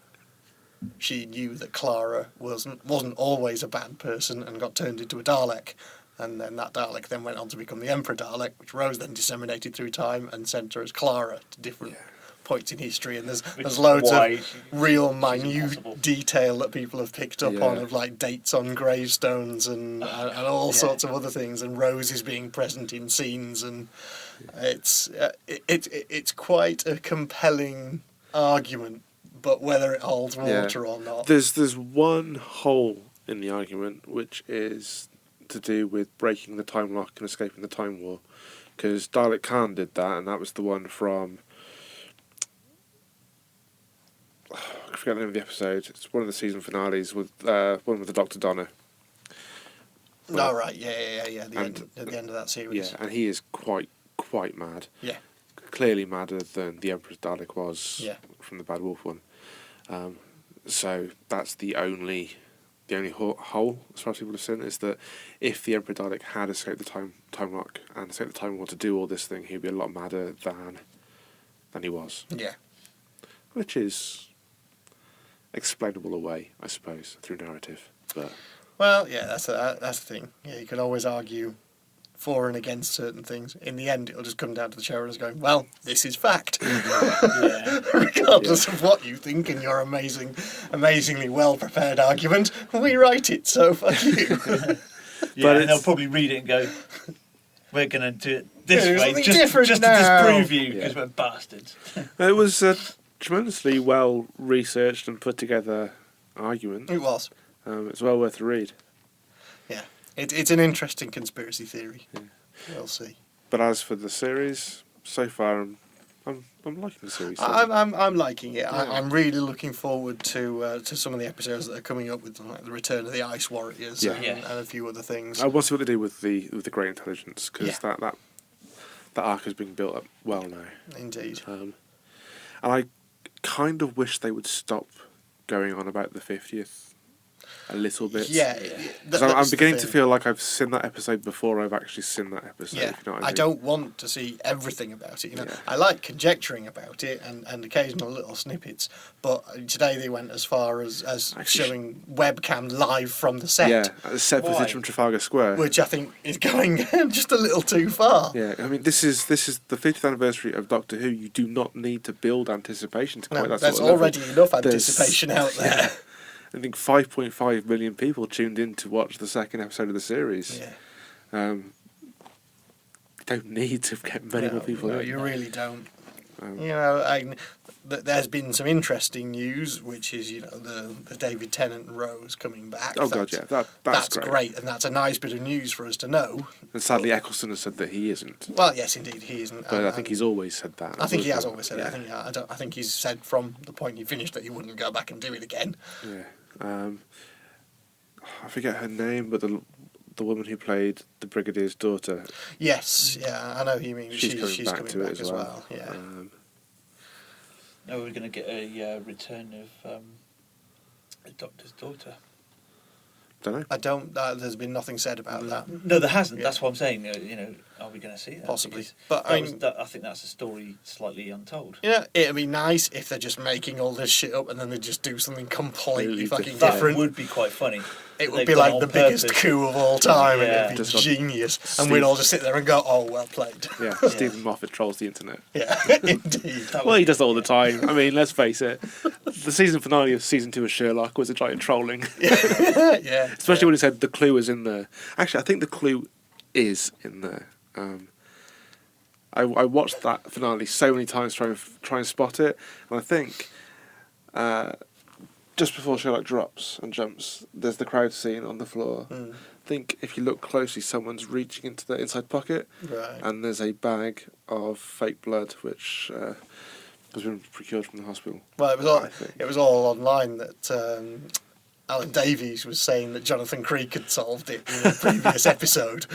she knew that Clara wasn't always a bad person and got turned into a Dalek. And then that Dalek then went on to become the Emperor Dalek, which Rose then disseminated through time and sent her as Clara to different points in history. And there's loads of real minute detail that people have picked up on, of like dates on gravestones and all sorts of other things. And Rose is being present in scenes, and it's quite a compelling argument. But whether it holds water or not, there's one hole in the argument, which is to do with breaking the time lock and escaping the time war, because Dalek Khan did that, and that was the one from I forget the name of the episode. It's one of the season finales with one with the Dr. Donna. Oh right, yeah. At the end of that series. Yeah, and he is quite mad. Yeah. Clearly madder than the Emperor's Dalek was from the Bad Wolf one. So that's the only hole, as far as people have seen, is that if the Emperor Dalek had escaped the time lock and escaped the time war to do all this thing, he'd be a lot madder than he was. Yeah. Which is explainable away, I suppose, through narrative. But Well, yeah, that's the thing. Yeah, you can always argue for and against certain things. In the end, it'll just come down to the showrunners going, well, this is fact. Regardless of what you think in your amazingly well-prepared argument, we write it, so fuck you. But and they'll probably read it and go, we're going to do it this way, just to disprove you, because we're bastards. It was a tremendously well researched and put together argument. It was. It's well worth a read. Yeah, it's an interesting conspiracy theory. Yeah. We'll see. But as for the series, so far I'm liking the series. I'm liking it. Yeah. I'm really looking forward to some of the episodes that are coming up with like the return of the Ice Warriors and a few other things. I want to see what they do with the Great Intelligence, because that arc has been built up well now. Indeed. And I kind of wish they would stop going on about the 50th a little bit. Yeah. I'm beginning to feel like I've seen that episode before I've actually seen that episode. Yeah. You know what I mean? don't want to see everything about it. I like conjecturing about it and occasional little snippets, but today they went as far as showing webcam live from the set. Yeah, set footage from Trafalgar Square, which I think is going just a little too far. Yeah, I mean this is the 50th anniversary of Doctor Who. You do not need to build anticipation to quite that sort of level. There's already enough anticipation out there. Yeah. I think 5.5 million people tuned in to watch the second episode of the series. Yeah. You don't need to get many more people in. No, you really don't. There's been some interesting news, which is the David Tennant and Rose coming back. Oh god, yeah, that's great, and that's a nice bit of news for us to know. And sadly, Eccleston has said that he isn't. Well, yes, indeed, he isn't. But I think he's always said that. I think he has always said it. I think he's said from the point he finished that he wouldn't go back and do it again. Yeah. I forget her name, but the woman who played the Brigadier's daughter. Yes, yeah, I know who you mean. She's coming back as well. Yeah. Now we're going to get a return of the Doctor's daughter. Don't know. There's been nothing said about that. No, there hasn't. Yeah. That's what I'm saying. Are we going to see that? Possibly. But I think that's a story slightly untold. Yeah, it'd be nice if they're just making all this shit up and then they just do something completely fucking different. That would be quite funny. It would be like the biggest coup of all time, and it'd be genius. And we'd all just sit there and go, "Oh, well played." Yeah, Stephen Moffat trolls the internet. Yeah, indeed. Well, he does that all the time. I mean, let's face it. The season finale of season 2 of Sherlock was a giant trolling. Yeah. Especially when he said the clue is in there. Actually, I think the clue is in there. I watched that finale so many times trying and spot it, and I think just before Sherlock drops and jumps, there's the crowd scene on the floor. I think if you look closely, someone's reaching into the inside pocket, and there's a bag of fake blood which has been procured from the hospital. Well, it was all online that Alan Davies was saying that Jonathan Creek had solved it in a previous episode.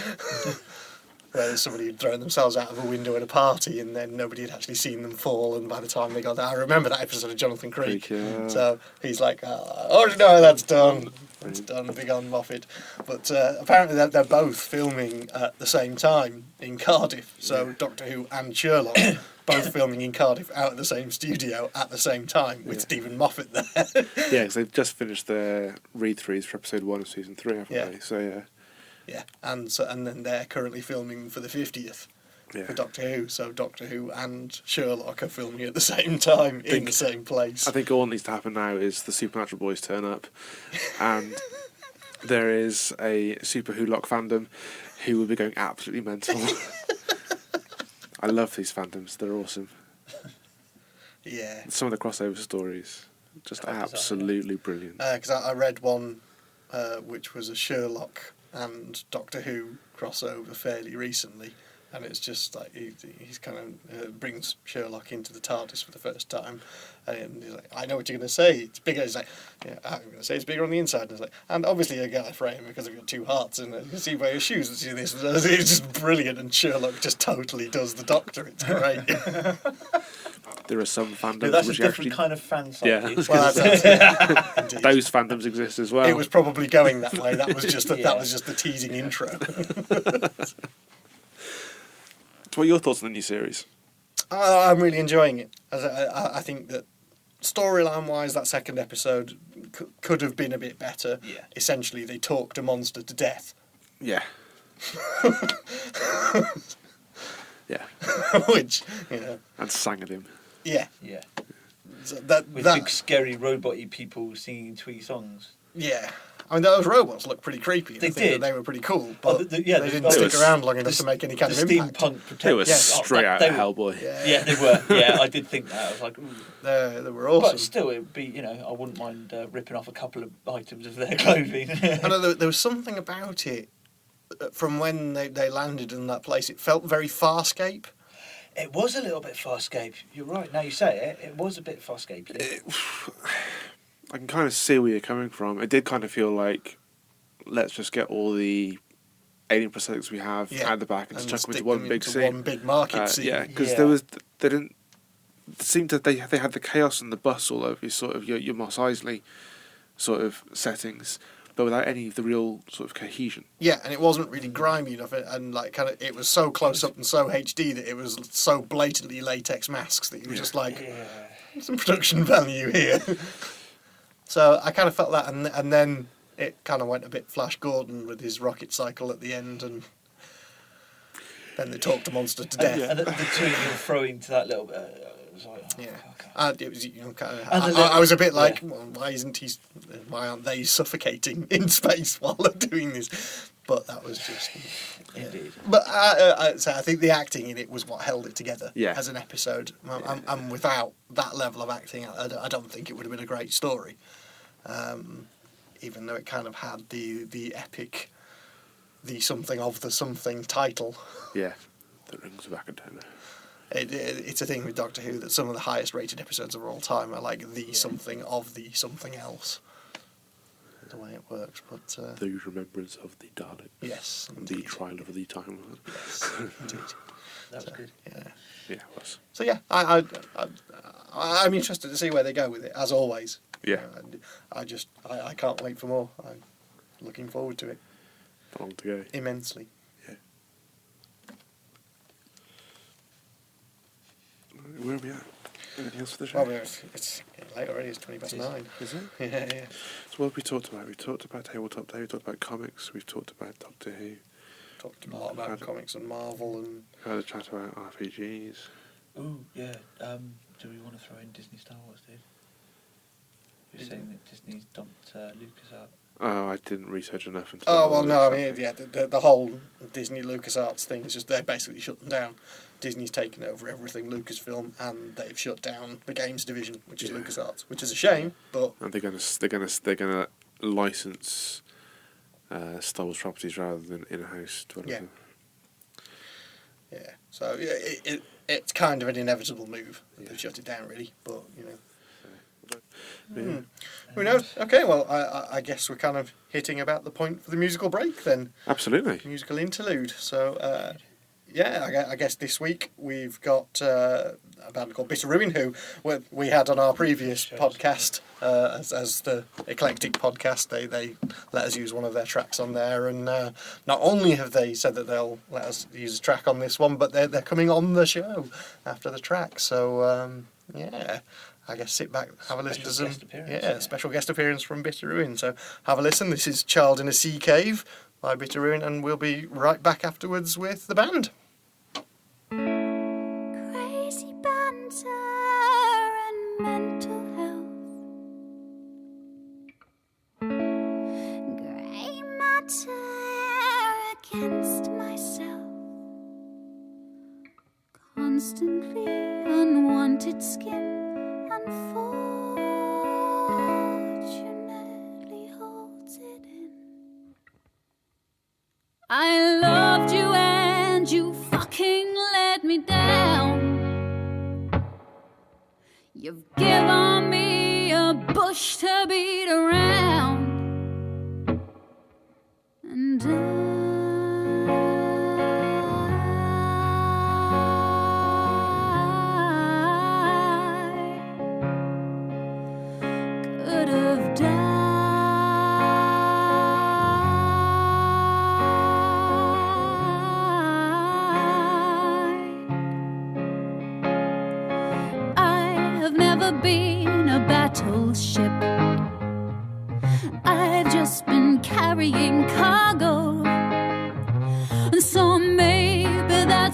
Where somebody had thrown themselves out of a window at a party and then nobody had actually seen them fall, and by the time they got there, I remember that episode of Jonathan Creek. Yeah. So he's like, I already know that's done. It's done, big on Moffat. But apparently they're both filming at the same time in Cardiff. So Doctor Who and Sherlock both filming in Cardiff out of the same studio at the same time with Stephen Moffat there. Yeah, because they've just finished their read-throughs for episode 1 of season 3, haven't they? So yeah. Yeah, and then they're currently filming for the 50th for Doctor Who. So Doctor Who and Sherlock are filming at the same time in the same place. I think all that needs to happen now is the Supernatural boys turn up, and there is a Super Who-Lock fandom who will be going absolutely mental. I love these fandoms; they're awesome. Yeah. Some of the crossover stories, just absolutely brilliant. Because I read one which was a Sherlock and Doctor Who crossover fairly recently, and it's just like he's kind of brings Sherlock into the TARDIS for the first time, and he's like, "I know what you're going to say. It's bigger." He's like, "Yeah, I'm going to say it's bigger on the inside." And, it's like, and obviously you're Gallifreyan because of your 2 hearts, and you can see by your shoes that see this. It's just brilliant, and Sherlock just totally does the Doctor. It's great. There are some fandoms that's which a different kind of fan site. Yeah. Well, that's those fandoms exist as well. It was probably going that way. That was just the teasing intro. So what are your thoughts on the new series? I'm really enjoying it. I think that storyline-wise, that second episode could have been a bit better. Yeah. Essentially, they talked a monster to death. Yeah. Yeah, Which, you know, and sang at him. yeah. Yeah. So With big, scary, robot-y people singing twee songs. yeah. I mean, those robots look pretty creepy. They I think did. that they were pretty cool, but they the- didn't stick around long enough the- to make any kind the of impact. steampunk protect. It was Yes. straight out they of were- Hellboy. Yeah, they were. Yeah, I did think that. I was like, ooh. They were awesome. But still, it would be, you know, I wouldn't mind ripping off a couple of items of their clothing. I know there was something about it from when they landed in that place. It felt very Farscape. It was a little bit Farscape. You're right. Now you say it, it was a bit Farscape. I can kind of see where you're coming from. It did kind of feel like, let's just get all the alien prosthetics we have at the back and just chuck them stick into one them big into scene. one big market scene. Yeah, because Yeah. there was they didn't it seemed that they had the chaos and the bus all over sort of your Mos Eisley sort of settings, but without any of the real sort of cohesion. Yeah, and it wasn't really grimy enough, and like kind of it was so close up and so HD that it was so blatantly latex masks that you were just like, some production value here. So I kind of felt that, and then it kind of went a bit Flash Gordon with his rocket cycle at the end, and then they talked the monster to death. And the two of them throwing to that little bit. It was like, oh, Yeah, okay. it was, you know, kind of. And I was a bit like, well, why aren't they suffocating in space while they're doing this? But that was just. Indeed. But so I think the acting in it was what held it together as an episode. And without that level of acting, I don't think it would have been a great story. Even though it kind of had the epic, the something of the something title. Yeah, the Rings of Akatona. It's a thing with Doctor Who that some of the highest rated episodes of all time are like the something of the something else. The way it works, but The Remembrance of the Daleks. yes, The indeed. Trial of the Time Lord. Yes, indeed. That was good. Yeah. Yeah, it was. So yeah, I'm interested to see where they go with it, as always. Yeah. And I can't wait for more. I'm looking forward to it Long to go. immensely. Yeah. Where are we at? Anything else for the show? Well, it's late already. It's 9:20. Is it? Yeah, yeah. So what have we talked about? We talked about Tabletop Day, we talked about comics, we've talked about Doctor Who, Talked a lot about comics and Marvel and. had a chat about RPGs. Ooh, yeah. Do we want to throw in Disney Star Wars, dude? You're saying that Disney's dumped Lucas out. Oh, I didn't research enough. Into Oh well, no. I mean, yeah, the whole Disney LucasArts thing is just they're basically shutting down. Disney's taken over everything Lucasfilm, and they've shut down the games division, which is LucasArts, which is a shame. But and they're gonna license Star Wars properties rather than in-house development. yeah, so it's kind of an inevitable move. They've shut it down, really. But you know. Yeah. Who knows? Okay, well, I guess we're kind of hitting about the point for the musical break then. Absolutely. Musical interlude. So, I guess this week we've got a band called Bitter Ruin, who we had on our previous podcast as the eclectic podcast. They let us use one of their tracks on there, and not only have they said that they'll let us use a track on this one, but they're coming on the show after the track. So, I guess sit back, have a listen to some special guest appearance from Bitter Ruin. So have a listen. This is Child in a Sea Cave by Bitter Ruin, and we'll be right back afterwards with the band. Crazy banter and mental health. Grey matter against myself. Constantly unwanted skin. Unfortunately holds it in. I loved you and you fucking let me down. You've given me a bush to beat around. And could have died. I have never been a battleship. I've just been carrying cargo.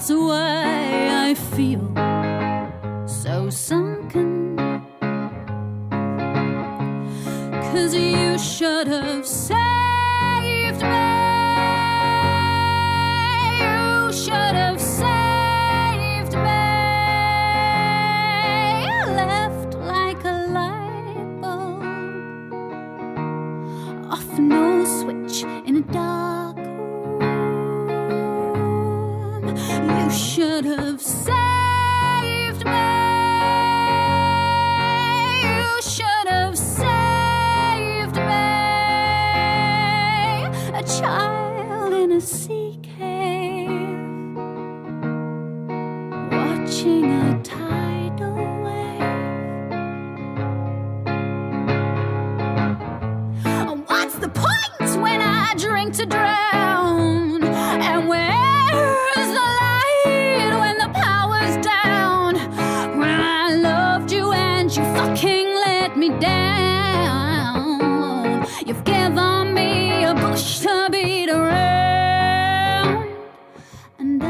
that's why I feel so sunken. 'Cause you should have saved me. You should have saved me. Left like a light bulb, off no switch in a dark room. You should have saved me. You should have saved me. A child in a sea cave, watching a tidal wave. What's the point when I drink to drown? And where's the light when the power's down? When I loved you and you fucking let me down. You've given me a bush to beat around. And I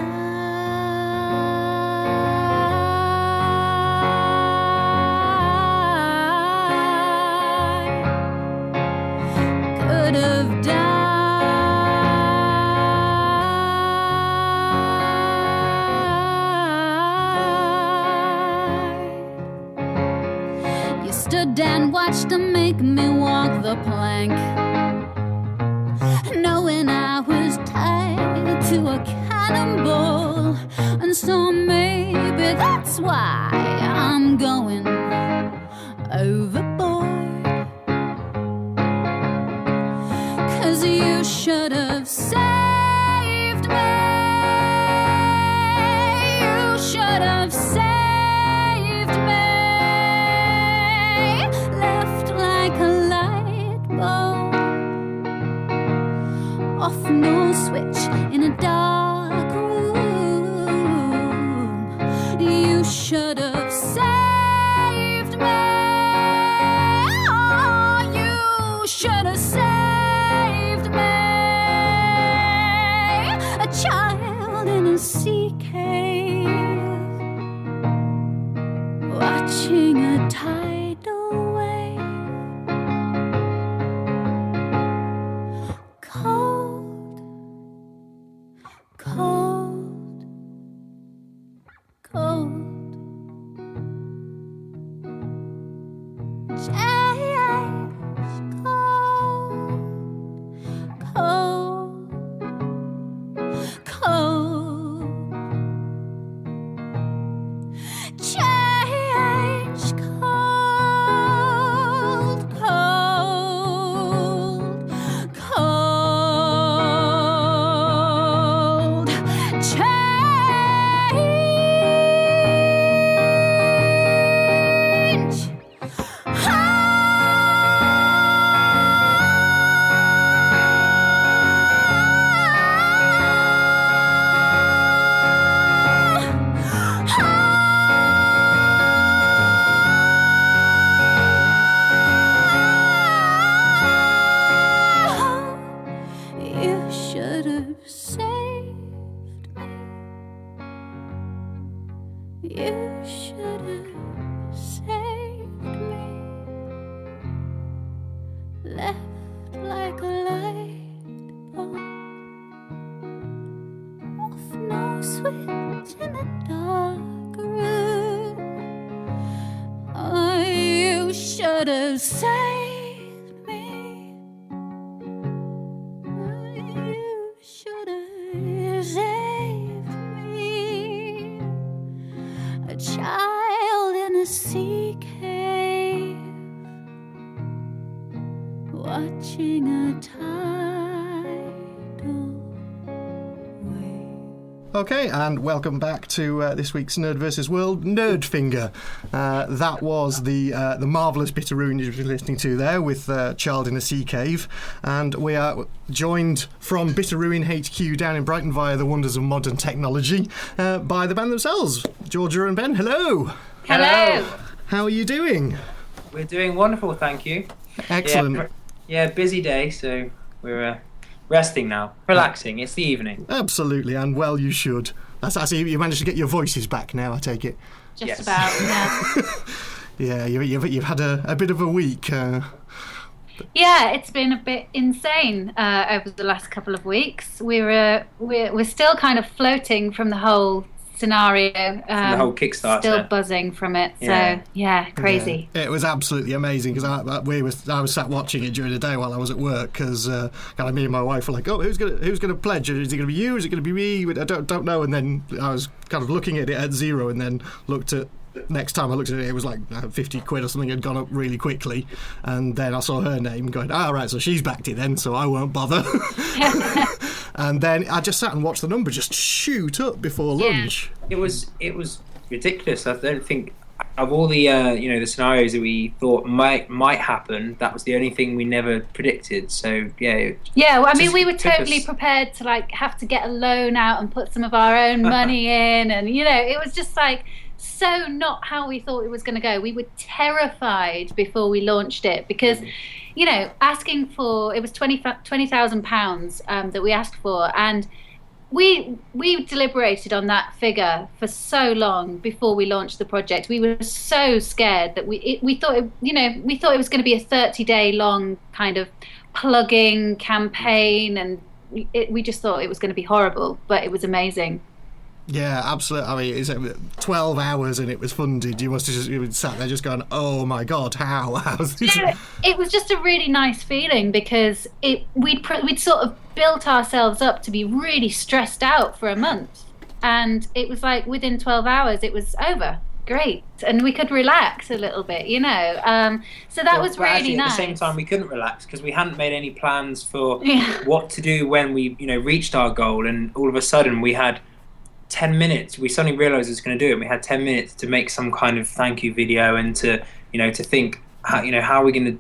could have died. You stood and watched them make me walk the plank, knowing I was tied to a cannonball. And so maybe that's why I'm going overboard. 'Cause you should have saved me. You should have saved me. Left like a light bulb, off no switch in a dark room. You should have saved me. Oh, you should have saved me. A child in a sea cave, watching a tidal wave. Cold, cold, cold. Change, cold, cold, cold. Change, cold, cold, cold. Change. You should have saved me. You should have saved me. Left like a light bulb, off no switch in a dark room. Oh, you should have saved me. You should have saved me. A child in a sea cave, watching a tidal wave. Okay, and welcome back to this week's NerdVsWorld Nerdfinger. That was the marvellous Bitterroon you've been listening to there with Child in a Sea Cave. And we are joined from Bitterroon HQ down in Brighton via the wonders of modern technology by the band themselves, Georgia and Ben. Hello! Hello! How are you doing? We're doing wonderful, thank you. Excellent. Yeah, busy day, so we're resting now, relaxing. It's the evening. Absolutely, and well you should. I see you managed to get your voices back now, I take it. Just Yes. about, yeah. Yeah, you've had a bit of a week. Yeah, it's been a bit insane over the last couple of weeks. We're still kind of floating from the whole scenario. the whole Kickstarter. Still buzzing from it. Yeah. So yeah, crazy. Yeah, it was absolutely amazing because I was sat watching it during the day while I was at work because kind of me and my wife were like, oh, who's gonna pledge? Is it gonna be you? Is it gonna be me? I don't know. And then I was kind of looking at it at zero, and then looked at. Next time I looked at it, it was like 50 quid or something had gone up really quickly, and then I saw her name going, right, so she's backed it then, so I won't bother. And then I just sat and watched the number just shoot up before lunch. It was ridiculous. I don't think of all the the scenarios that we thought might happen, that was the only thing we never predicted. So yeah. Yeah, well, I mean, just we were took totally us- prepared to like have to get a loan out and put some of our own money in, and it was just like so not how we thought it was going to go. We were terrified before we launched it because, asking for it was £20,000 that we asked for, and we deliberated on that figure for so long before we launched the project. We were so scared that we thought it was going to be a 30-day long kind of plugging campaign, and we just thought it was going to be horrible, but it was amazing. Yeah, absolutely. I mean, it's 12 hours and it was funded. You must have just sat there just going, oh my God, how? Yeah, it was just a really nice feeling because we'd sort of built ourselves up to be really stressed out for a month. And it was like within 12 hours, it was over. Great. And we could relax a little bit, So that was But really actually, nice. At the same time, we couldn't relax because we hadn't made any plans for Yeah. what to do when we reached our goal, and all of a sudden we had 10 minutes. We suddenly realised we was going to do it. And we had 10 minutes to make some kind of thank you video and to think how are we going to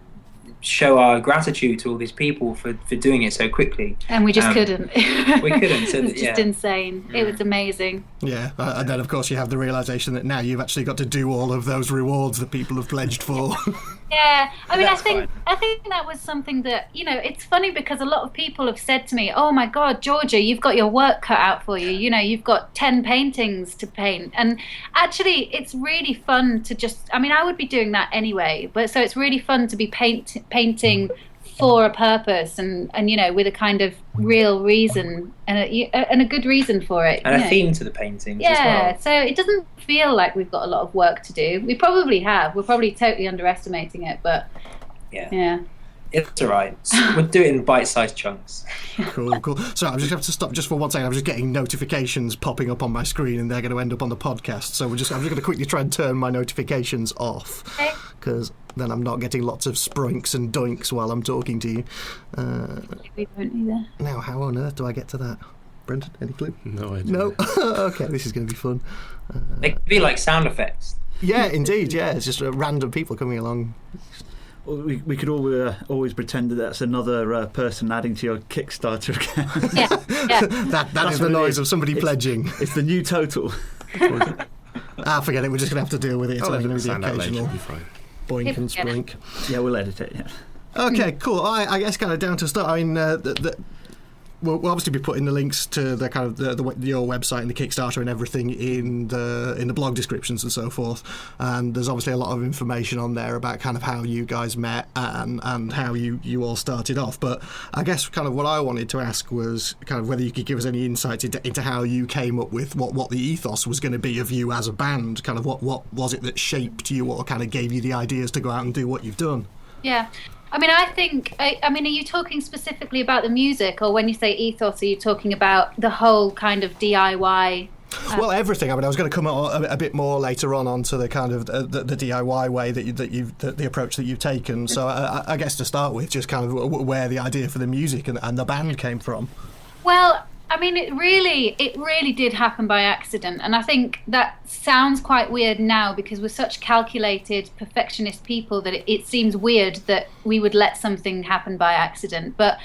show our gratitude to all these people for doing it so quickly. And we just couldn't. We couldn't. So It was just insane. It was amazing. Yeah, and then of course you have the realisation that now you've actually got to do all of those rewards that people have pledged for. Yeah, I mean, That's I think that was something that it's funny because a lot of people have said to me, "Oh my God, Georgia, you've got your work cut out for you. You've got 10 paintings to paint." And actually, it's really fun to just. I mean, I would be doing that anyway, but so it's really fun to be painting for a purpose and with a kind of real reason and a good reason for it. And a theme to the paintings as Yeah, well. so it doesn't feel like we've got a lot of work to do. We probably have. We're probably totally underestimating it, but yeah. It's all right. We'll do it in bite-sized chunks. Cool. So I'm just going to have to stop just for 1 second. I'm just getting notifications popping up on my screen, and they're going to end up on the podcast. So I'm just going to quickly try and turn my notifications off, Okay. because then I'm not getting lots of sprinks and doinks while I'm talking to you. We won't either. Now, how on earth do I get to that? Brendan, any clue? No idea. No? Okay, this is going to be fun. They could be like sound effects. Yeah, indeed, yeah. It's just random people coming along. Well, we could always pretend that that's another person adding to your Kickstarter account. Yeah. That is the what it noise is. of somebody pledging. It's the new total. Forget it. We're just going to have to deal with it. It's only going to be the Sound out later, occasional it'll be fine. boink and sprink. Yeah, we'll edit it. Yeah. Okay, cool. I guess kind of down to start. I mean, we'll obviously be putting the links to the kind of your website and the Kickstarter and everything in the blog descriptions and so forth. And there's obviously a lot of information on there about kind of how you guys met and how you all started off. But I guess kind of what I wanted to ask was kind of whether you could give us any insight into how you came up with what the ethos was going to be of you as a band. Kind of what was it that shaped you or kind of gave you the ideas to go out and do what you've done? Yeah. I mean, I think, are you talking specifically about the music, or when you say ethos, are you talking about the whole kind of DIY? Well, everything. I mean, I was going to come a bit more later onto the kind of the DIY way the approach that you've taken. So I guess to start with, just kind of where the idea for the music and the band came from. Well, I mean, it really did happen by accident, and I think that sounds quite weird now because we're such calculated, perfectionist people that it seems weird that we would let something happen by accident. But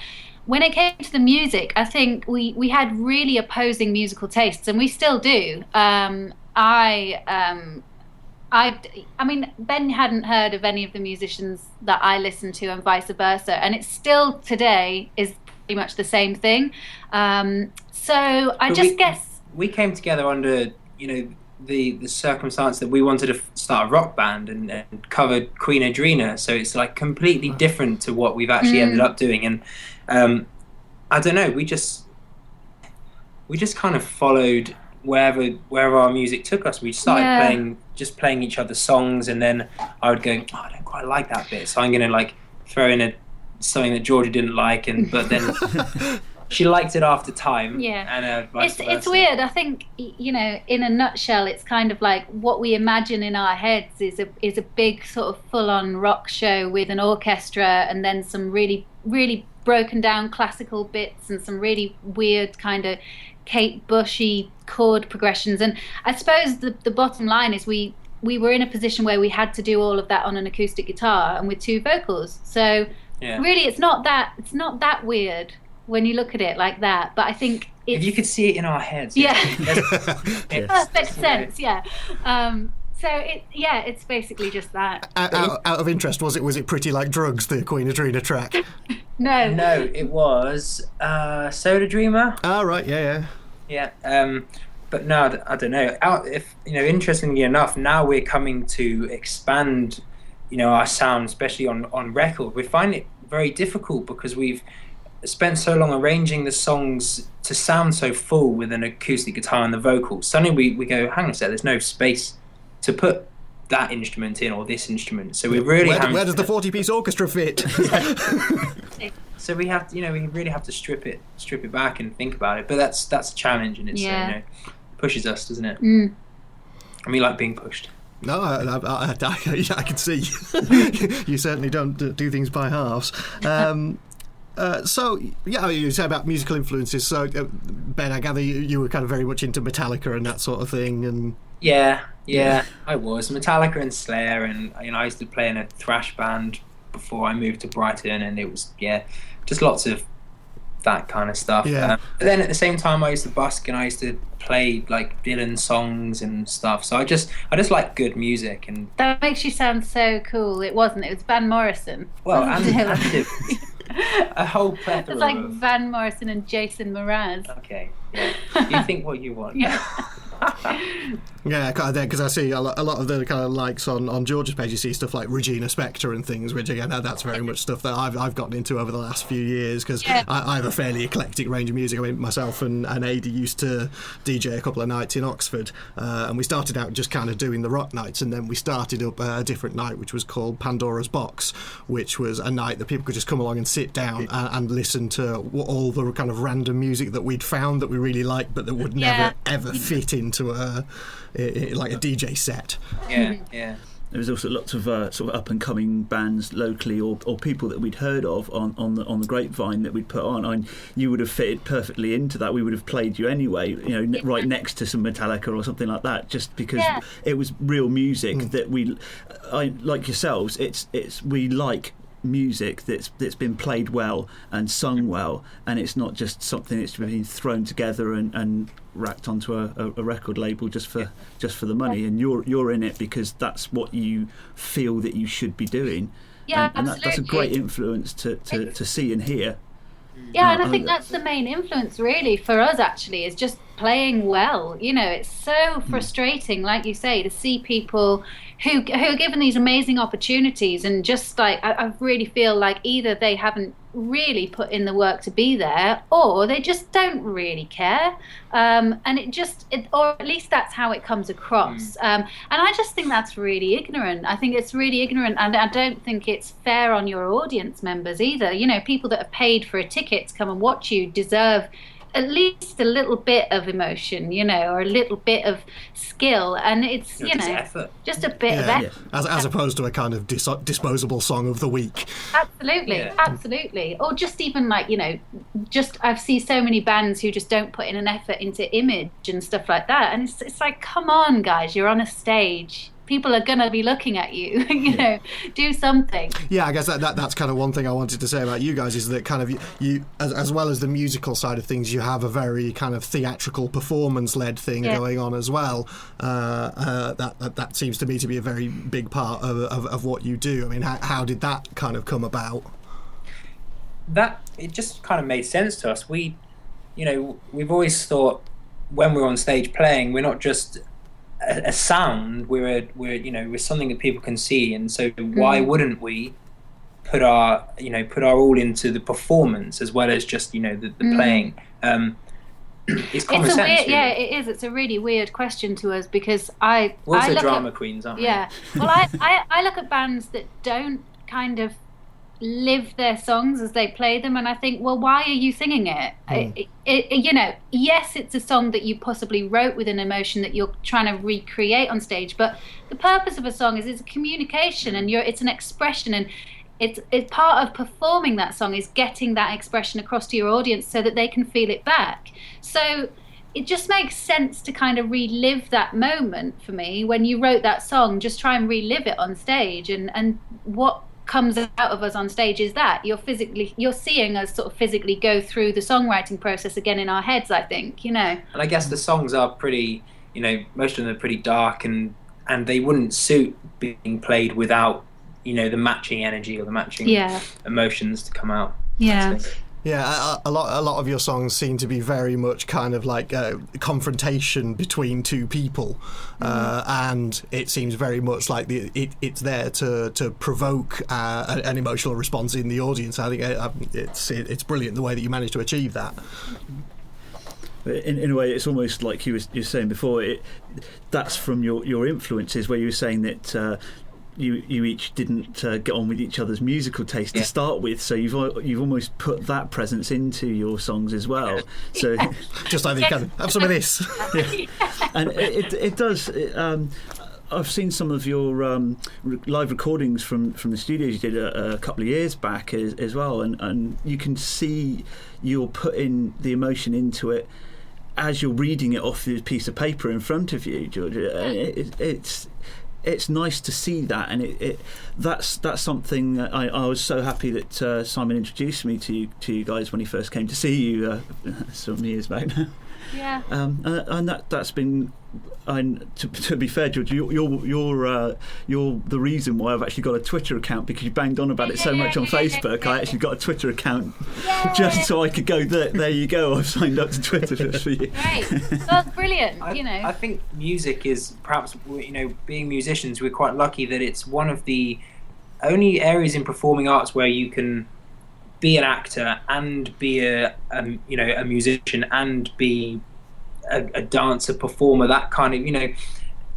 when it came to the music, I think we had really opposing musical tastes, and we still do. I mean, Ben hadn't heard of any of the musicians that I listened to, and vice versa, and it still today is pretty much the same thing. So I guess we came together under the circumstance that we wanted to start a rock band and covered Queen Adrena, so it's like completely different to what we've actually ended up doing. And I don't know, we just kind of followed wherever our music took us. We started playing each other's songs, and then I would go, oh, I don't quite like that bit, so I'm gonna like throw in something that Georgia didn't like, but then she liked it after time. Yeah. And it's weird. I think, in a nutshell, it's kind of like what we imagine in our heads is a big sort of full-on rock show with an orchestra and then some really, really broken down classical bits and some really weird kind of Kate Bushy chord progressions. And I suppose the bottom line is we were in a position where we had to do all of that on an acoustic guitar and with two vocals. So really, it's not that weird when you look at it like that. But I think if you could see it in our heads, it perfect sense. Yeah. So it's basically just that. Out of interest, was it Pretty Like Drugs, the Queen Adrena track? No, it was Soda Dreamer. Oh, right, yeah. But no, I don't know. Interestingly enough, now we're coming to expand, our sound, especially on record. We find it very difficult because we've spent so long arranging the songs to sound so full with an acoustic guitar and the vocals. Suddenly we go, hang on a sec, there's no space to put that instrument in or this instrument. So we really where does the 40-piece orchestra fit? So we have to, we really have to strip it back and think about it. But that's a challenge, and it's pushes us, doesn't it? And we like being pushed. No, I can see. You certainly don't do things by halves. So, you say about musical influences. So, Ben, I gather you were kind of very much into Metallica and that sort of thing. And yeah, I was. Metallica and Slayer, and I used to play in a thrash band before I moved to Brighton, and it was just lots of that kind of stuff. But then at the same time, I used to busk and I used to play like Dylan songs and stuff. So I just like good music. And that makes you sound so cool. It was Van Morrison. Well, and a whole plethora. It's like Van Morrison and Jason Mraz. Okay, you think what you want. Because I see a lot of the kind of likes on George's page. You see stuff like Regina Spektor and things, which again, that's very much stuff that I've gotten into over the last few years, because I have a fairly eclectic range of music. I mean, myself and Ady used to DJ a couple of nights in Oxford, and we started out just kind of doing the rock nights, and then we started up a different night which was called Pandora's Box, which was a night that people could just come along and sit down and listen to all the kind of random music that we'd found that we really liked, but that would never ever fit into like a DJ set. There was also lots of sort of up and coming bands locally, or people that we'd heard of on the grapevine that we'd put on. And you would have fitted perfectly into that. We would have played you anyway, right next to some Metallica or something like that, just because it was real music that like yourselves. We like music that's been played well and sung well, and it's not just something that's been thrown together and racked onto a record label just for the money. And you're in it because that's what you feel that you should be doing. And that's a great influence to see and hear. And I think that's the main influence really for us, actually, is just playing well. It's so frustrating, like you say, to see people who are given these amazing opportunities and just like I really feel like either they haven't really put in the work to be there, or they just don't really care, and or at least that's how it comes across. And I just think that's really ignorant. I think it's really ignorant, and I don't think it's fair on your audience members either. People that have paid for a ticket to come and watch you deserve at least a little bit of emotion, or a little bit of skill, and it's just a bit of effort, as opposed to a kind of disposable song of the week. Absolutely. Or just even like I've seen so many bands who just don't put in an effort into image and stuff like that, and it's like, come on, guys, you're on a stage. People are going to be looking at you, do something. Yeah, I guess that's kind of one thing I wanted to say about you guys, is that kind of you as well as the musical side of things, you have a very kind of theatrical performance-led thing going on as well. That seems to me to be a very big part of what you do. I mean, how did that kind of come about? It just kind of made sense to us. We've always thought when we're on stage playing, we're not just a sound. We're something that people can see, and so why wouldn't we put our all into the performance as well as just the playing? It's common sense. Really. Yeah, it is. It's a really weird question to us because we're also drama queens, aren't we? Yeah. Well, I look at bands that don't kind of live their songs as they play them, and I think, well, why are you singing it? Yes, it's a song that you possibly wrote with an emotion that you're trying to recreate on stage, but the purpose of a song is it's a communication, and it's an expression, and it's part of performing that song is getting that expression across to your audience so that they can feel it back. So it just makes sense to kind of relive that moment for me. When you wrote that song, just try and relive it on stage, and what comes out of us on stage is that you're seeing us sort of physically go through the songwriting process again in our heads, I think, And I guess the songs are pretty, most of them are pretty dark, and they wouldn't suit being played without the matching energy or the matching emotions to come out. Yeah. Yeah, a lot of your songs seem to be very much kind of like a confrontation between two people, and it seems very much like it's there to provoke an emotional response in the audience. I think it's brilliant the way that you managed to achieve that. In a way, it's almost like you were saying before. That's from your influences, where you were saying that. You each didn't get on with each other's musical taste to start with, so you've almost put that presence into your songs as well. So just like you can have some of this. And it does. I've seen some of your live recordings from the studios you did a couple of years back as well, and you can see you're putting the emotion into it as you're reading it off the piece of paper in front of you, Georgia. It's nice to see that, and that's something that I was so happy that Simon introduced me to you guys when he first came to see you some years back now. Yeah. And that's been. To be fair, George, you're the reason why I've actually got a Twitter account, because you banged on about it so much on Facebook. I actually got a Twitter account just so I could go there. You go. I've signed up to Twitter just for you. Great, that's brilliant. I think music is perhaps being musicians, we're quite lucky that it's one of the only areas in performing arts where you can be an actor and be a musician and be a dancer, performer, that kind of,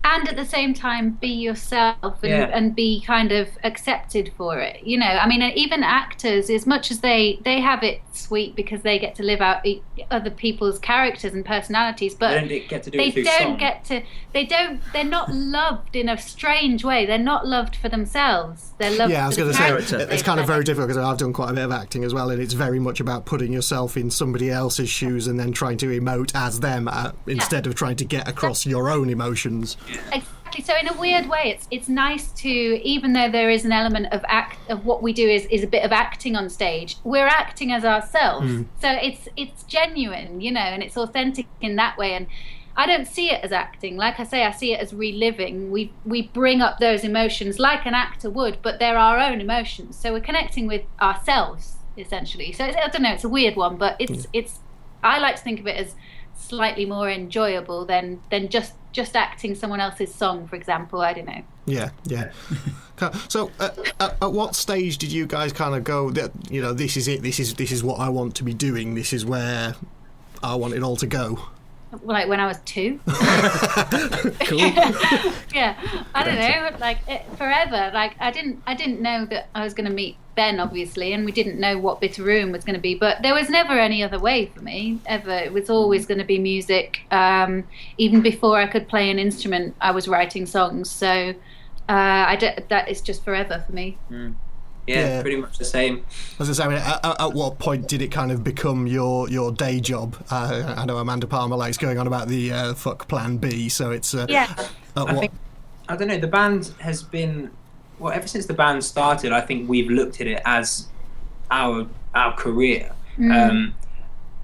and at the same time be yourself and be kind of accepted for it. I mean, even actors, as much as they have it sweet because they get to live out other people's characters and personalities, but they don't get to do it through song. They're not loved in a strange way. They're not loved for themselves. They're loved. Yeah, I was going to say it's kind of very difficult, because I've done quite a bit of acting as well, and it's very much about putting yourself in somebody else's shoes and then trying to emote as them instead of trying to get across your own emotions. Exactly. So in a weird way, it's nice to, even though there is an element of what we do is a bit of acting on stage, we're acting as ourselves. So it's genuine, and it's authentic in that way. And I don't see it as acting. Like I say, I see it as reliving. We bring up those emotions like an actor would, but they're our own emotions. So we're connecting with ourselves essentially. So I don't know. It's a weird one, but it's. I like to think of it as slightly more enjoyable than just acting someone else's song, for example. I don't know. Yeah. So at what stage did you guys kind of go that this is it, this is what I want to be doing, this is where I want it all to go? Like when I was 2. Cool. Yeah, I don't know, forever. I didn't know that I was going to meet Ben, obviously, and we didn't know what Bitterroom was going to be, but there was never any other way for me, ever. It was always going to be music. Even before I could play an instrument, I was writing songs, so that is just forever for me. Yeah, pretty much the same. As I say, at what point did it kind of become your day job? I know Amanda Palmer likes going on about the fuck Plan B, so it's I don't know. The band has been ever since the band started. I think we've looked at it as our career. I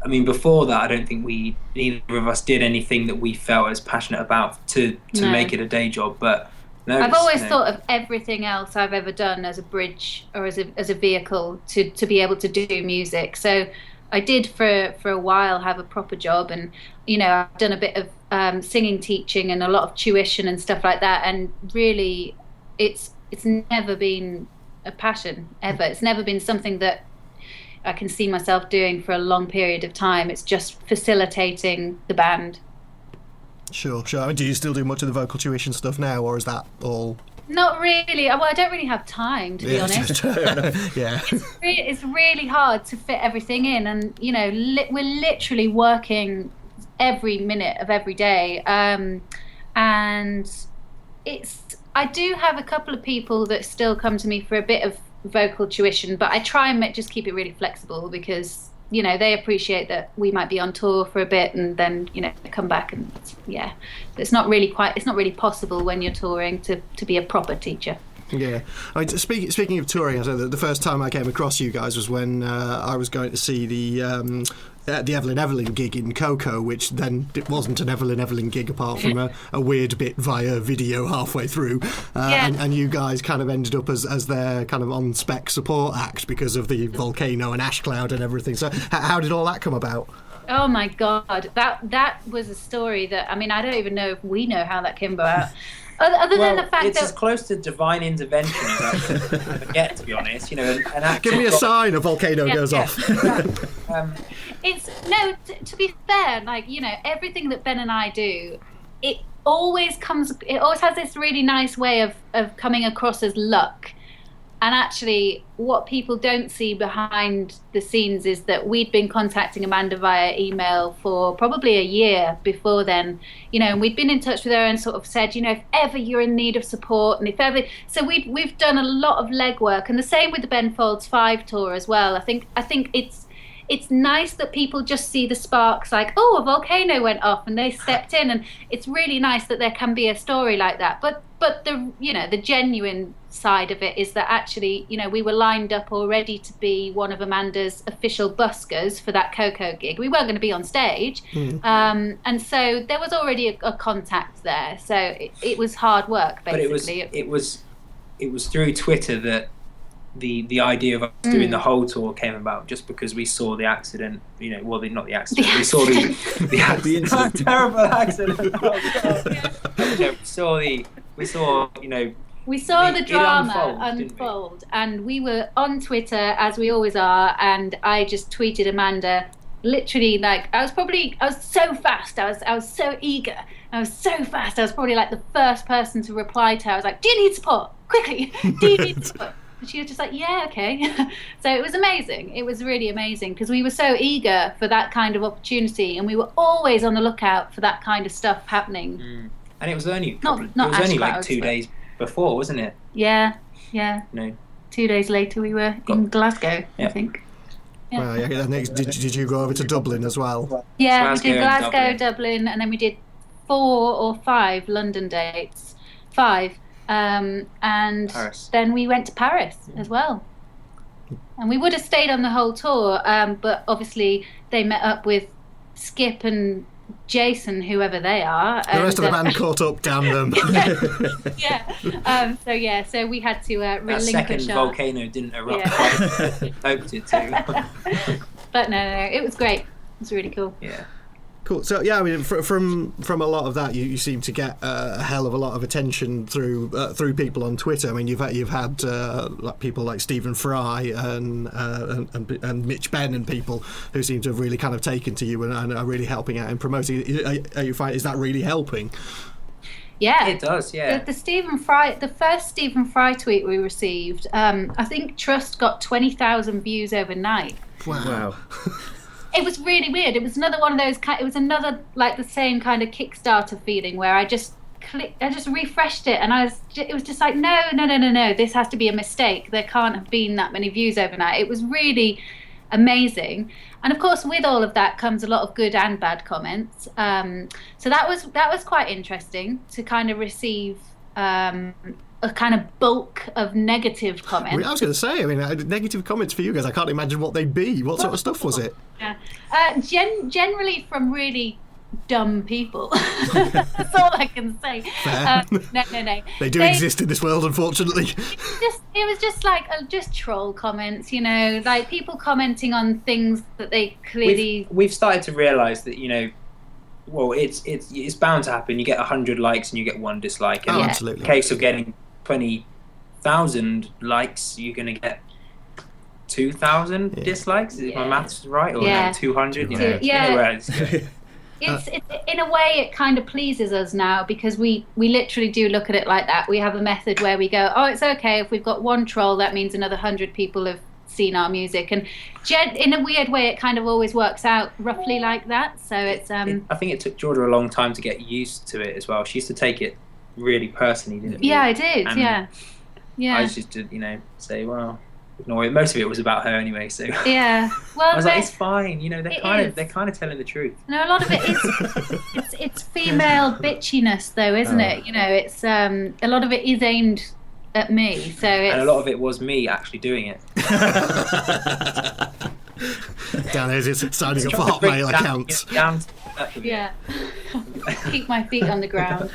mean, before that, I don't think neither of us did anything that we felt as passionate about to make it a day job, but. No, I've always thought of everything else I've ever done as a bridge or as a vehicle to be able to do music. So I did for a while have a proper job, and I've done a bit of singing teaching and a lot of tuition and stuff like that, and really it's never been a passion ever. It's never been something that I can see myself doing for a long period of time. It's just facilitating the band. Sure. I mean, do you still do much of the vocal tuition stuff now, or is that all? Not really. Well, I don't really have time, to be honest. Yeah. It's really hard to fit everything in, and we're literally working every minute of every day. And I do have a couple of people that still come to me for a bit of vocal tuition, but I try and just keep it really flexible, because they appreciate that we might be on tour for a bit and then come back, and it's not really possible when you're touring to be a proper teacher. Yeah, I mean, speaking of touring, I said the first time I came across you guys was when I was going to see the Evelyn gig in Coco, which then it wasn't an Evelyn gig apart from a weird bit via video halfway through, and you guys kind of ended up as their kind of on-spec support act because of the volcano and ash cloud and everything. So how did all that come about? Oh my God, that was a story that, I mean, I don't even know if we know how that came about. Other than the fact it's that as close to divine intervention as I could ever get, to be honest. An actor Give me a sign, a volcano goes off. To be fair, everything that Ben and I do, it always has this really nice way of coming across as luck. And actually, what people don't see behind the scenes is that we'd been contacting Amanda via email for probably a year before then, and we'd been in touch with her and sort of said, if ever you're in need of support, and if ever, so we've done a lot of legwork, and the same with the Ben Folds 5 tour as well. I think it's nice that people just see the sparks, like, oh, a volcano went off and they stepped in, and it's really nice that there can be a story like that. But the genuine side of it is that actually, we were lined up already to be one of Amanda's official buskers for that Coco gig. We weren't going to be on stage, and so there was already a contact there. So it was hard work, basically. But it was through Twitter that the idea of us doing the whole tour came about, just because we saw the accident. Not the accident. We saw the accident. The incident. Terrible accident. We saw the drama unfold, and we were on Twitter, as we always are, and I just tweeted Amanda, literally, like, I was so fast, I was so eager, I was so fast, I was probably like the first person to reply to her. I was like, do you need support? Quickly, do you need support? And she was just like, yeah, okay. So it was amazing. It was really amazing, because we were so eager for that kind of opportunity, and we were always on the lookout for that kind of stuff happening. And it was only not like 2 days before, wasn't it? Yeah. 2 days later we were in Glasgow, I think. Yeah. Well, did you go over to Dublin as well? Yeah, we did Glasgow, Dublin, and then we did 4 or 5 London dates. 5. And Paris. Then we went to Paris as well. And we would have stayed on the whole tour, but obviously they met up with Skip and Jason, whoever they are. The rest of the band caught up, damn them. So we had to relinquish that second volcano didn't erupt quite hoped it to. But no, it was great. It was really cool. Yeah. Cool. So yeah, I mean, from a lot of that, you seem to get a hell of a lot of attention through people on Twitter. I mean, you've had like people like Stephen Fry and Mitch Ben and people who seem to have really kind of taken to you and are really helping out and promoting. Is that really helping? Yeah, it does. Yeah, the first Stephen Fry tweet we received, I think Trust got 20,000 views overnight. Wow. It was really weird. It was another one of those. It was another, like, the same kind of Kickstarter feeling where I just refreshed it, and it was just like, no. This has to be a mistake. There can't have been that many views overnight. It was really amazing, and of course, with all of that comes a lot of good and bad comments. So that was quite interesting to kind of receive. A kind of bulk of negative comments. I was going to say, I mean, negative comments for you guys, I can't imagine what they'd be. What sort of stuff was it? Yeah. Generally from really dumb people. That's all I can say. No. They do exist in this world, unfortunately. It was just like just troll comments, like people commenting on things that they clearly. We've started to realise that well, it's bound to happen. You get 100 likes and you get 1 dislike. And absolutely. In the case of getting 20,000 likes, you're going to get 2,000 dislikes. Is my maths right? Or 200? It's in a way it kind of pleases us now, because we literally do look at it like that. We have a method where we go, it's okay if we've got 1 troll, that means another 100 people have seen our music, and in a weird way it kind of always works out roughly like that. So it's I think it took Georgia a long time to get used to it as well. She used to take it really personally, didn't you? Yeah, I did. And I used to say, well, ignore it. Most of it was about her anyway, so yeah. Well, I was like, it's fine. They're kind of telling the truth. No, a lot of it is it's female bitchiness, though, isn't it? It's a lot of it is aimed at me, so and a lot of it was me actually doing it. Down there, it's signing up for Hotmail accounts. Yeah. Keep my feet on the ground.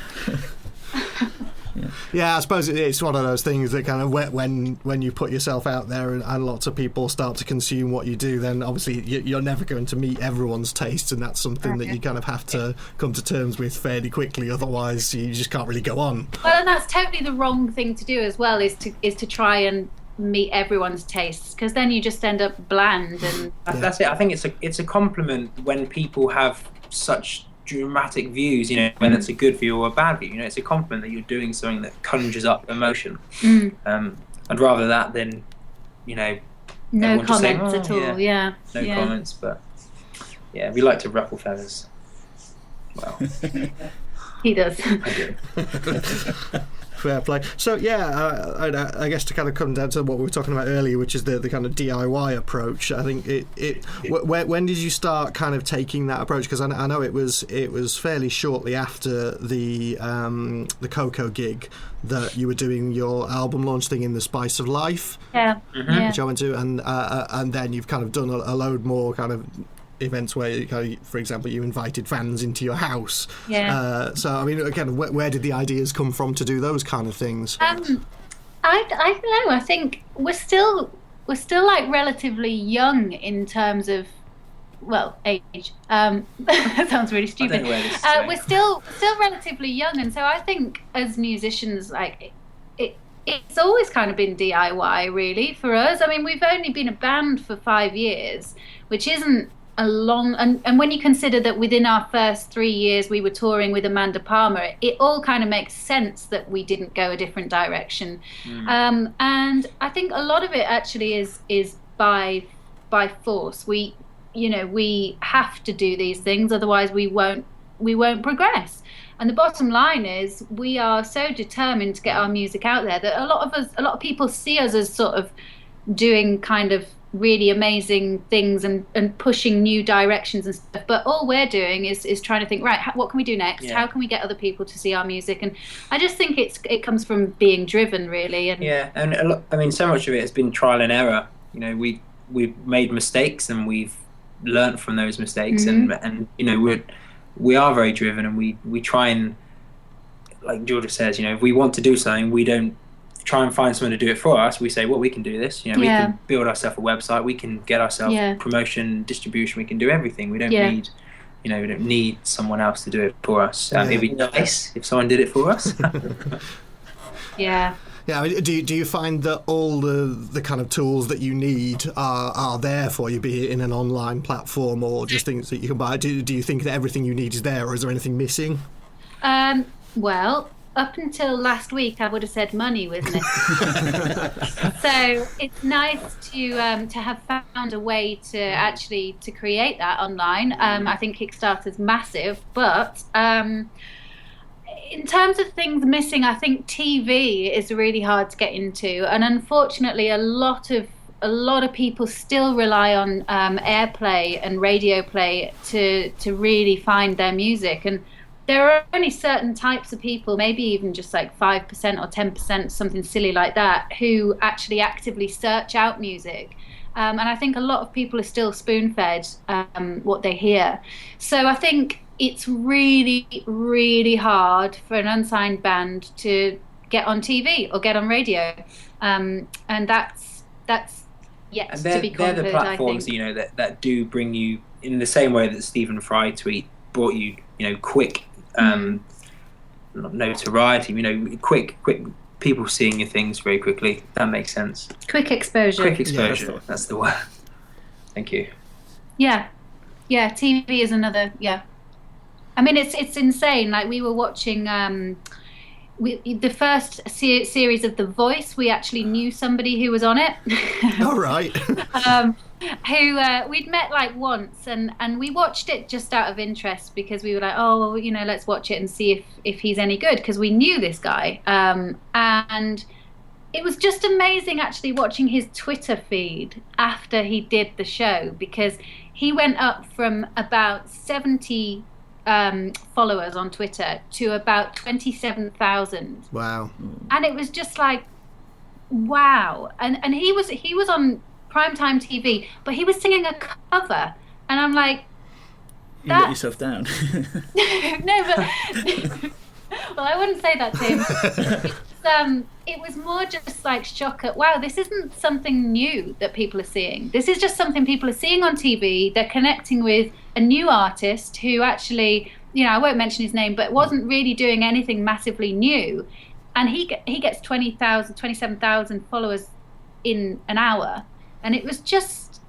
Yeah, I suppose it's one of those things that kind of when you put yourself out there and lots of people start to consume what you do, then obviously you're never going to meet everyone's tastes, and that's something that you kind of have to come to terms with fairly quickly. Otherwise, you just can't really go on. Well, and that's totally the wrong thing to do as well. Is to try and meet everyone's tastes, because then you just end up bland. And that's it. I think it's a compliment when people have such dramatic views, whether it's a good view or a bad view. It's a compliment that you're doing something that conjures up emotion. I'd rather that than no comments at all. No comments, but we like to ruffle feathers. Well, he does. I do. Fair play. So I guess to kind of come down to what we were talking about earlier, which is the kind of DIY approach. I think when did you start kind of taking that approach? Because I know it was fairly shortly after the Coco gig that you were doing your album launch thing in the Spice of Life. Which I went to, and then you've kind of done a load more kind of events where, for example, you invited fans into your house. So I mean, again, where did the ideas come from to do those kind of things? I don't know. I think we're still like relatively young in terms of age. That sounds really stupid. We're still relatively young, and so I think as musicians, like it's always kind of been DIY really for us. I mean, we've only been a band for 5 years, which isn't a long, and when you consider that within our first 3 years we were touring with Amanda Palmer, it all kind of makes sense that we didn't go a different direction. And I think a lot of it actually is by force. We have to do these things, otherwise we won't progress. And the bottom line is we are so determined to get our music out there that a lot of people see us as sort of doing kind of really amazing things and pushing new directions and stuff, but all we're doing is trying to think, right, what can we do next? How can we get other people to see our music? And I just think it comes from being driven really. And so much of it has been trial and error. We've made mistakes and we've learnt from those mistakes, and we are very driven, and we try and, like Georgia says, if we want to do something, we don't try and find someone to do it for us. We say, well, we can do this. We can build ourselves a website, we can get ourselves promotion, distribution, we can do everything. We don't need we don't need someone else to do it for us. It'd be nice if someone did it for us. Yeah, I mean, do you find that all the kind of tools that you need are there for you, be it in an online platform or just things that you can buy? Do you think that everything you need is there, or is there anything missing? Well, up until last week, I would have said money was missing. So it's nice to have found a way to create that online. I think Kickstarter's massive, but in terms of things missing, I think TV is really hard to get into, and unfortunately, a lot of people still rely on airplay and radio play to really find their music. And there are only certain types of people, maybe even just like 5% or 10%, something silly like that, who actually actively search out music. And I think a lot of people are still spoon-fed what they hear. So I think it's really, really hard for an unsigned band to get on TV or get on radio, and that's yet And to be they're conquered. the platforms, I think. that do bring you, in the same way that Stephen Fry tweet brought you, quick not notoriety, quick people seeing your things very quickly. That makes sense. Quick exposure. Quick exposure. That's the word. Thank you. Yeah. TV is another. Yeah. I mean, it's insane. Like, we were watching the first series of The Voice. We actually knew somebody who was on it. All right. Who we'd met like once, and we watched it just out of interest because we were like, oh well, let's watch it and see if he's any good, because we knew this guy, and it was just amazing actually watching his Twitter feed after he did the show, because he went up from about 70 followers on Twitter to about 27,000. Wow. And it was just like, wow. And he was on primetime TV, but he was singing a cover, and I'm like, You let yourself down. no, but well, I wouldn't say that to him. It was more just like shock at, wow, this isn't something new that people are seeing. This is just something people are seeing on TV. They're connecting with a new artist who actually, I won't mention his name, but wasn't really doing anything massively new, and he gets 27,000 followers in an hour. And it was just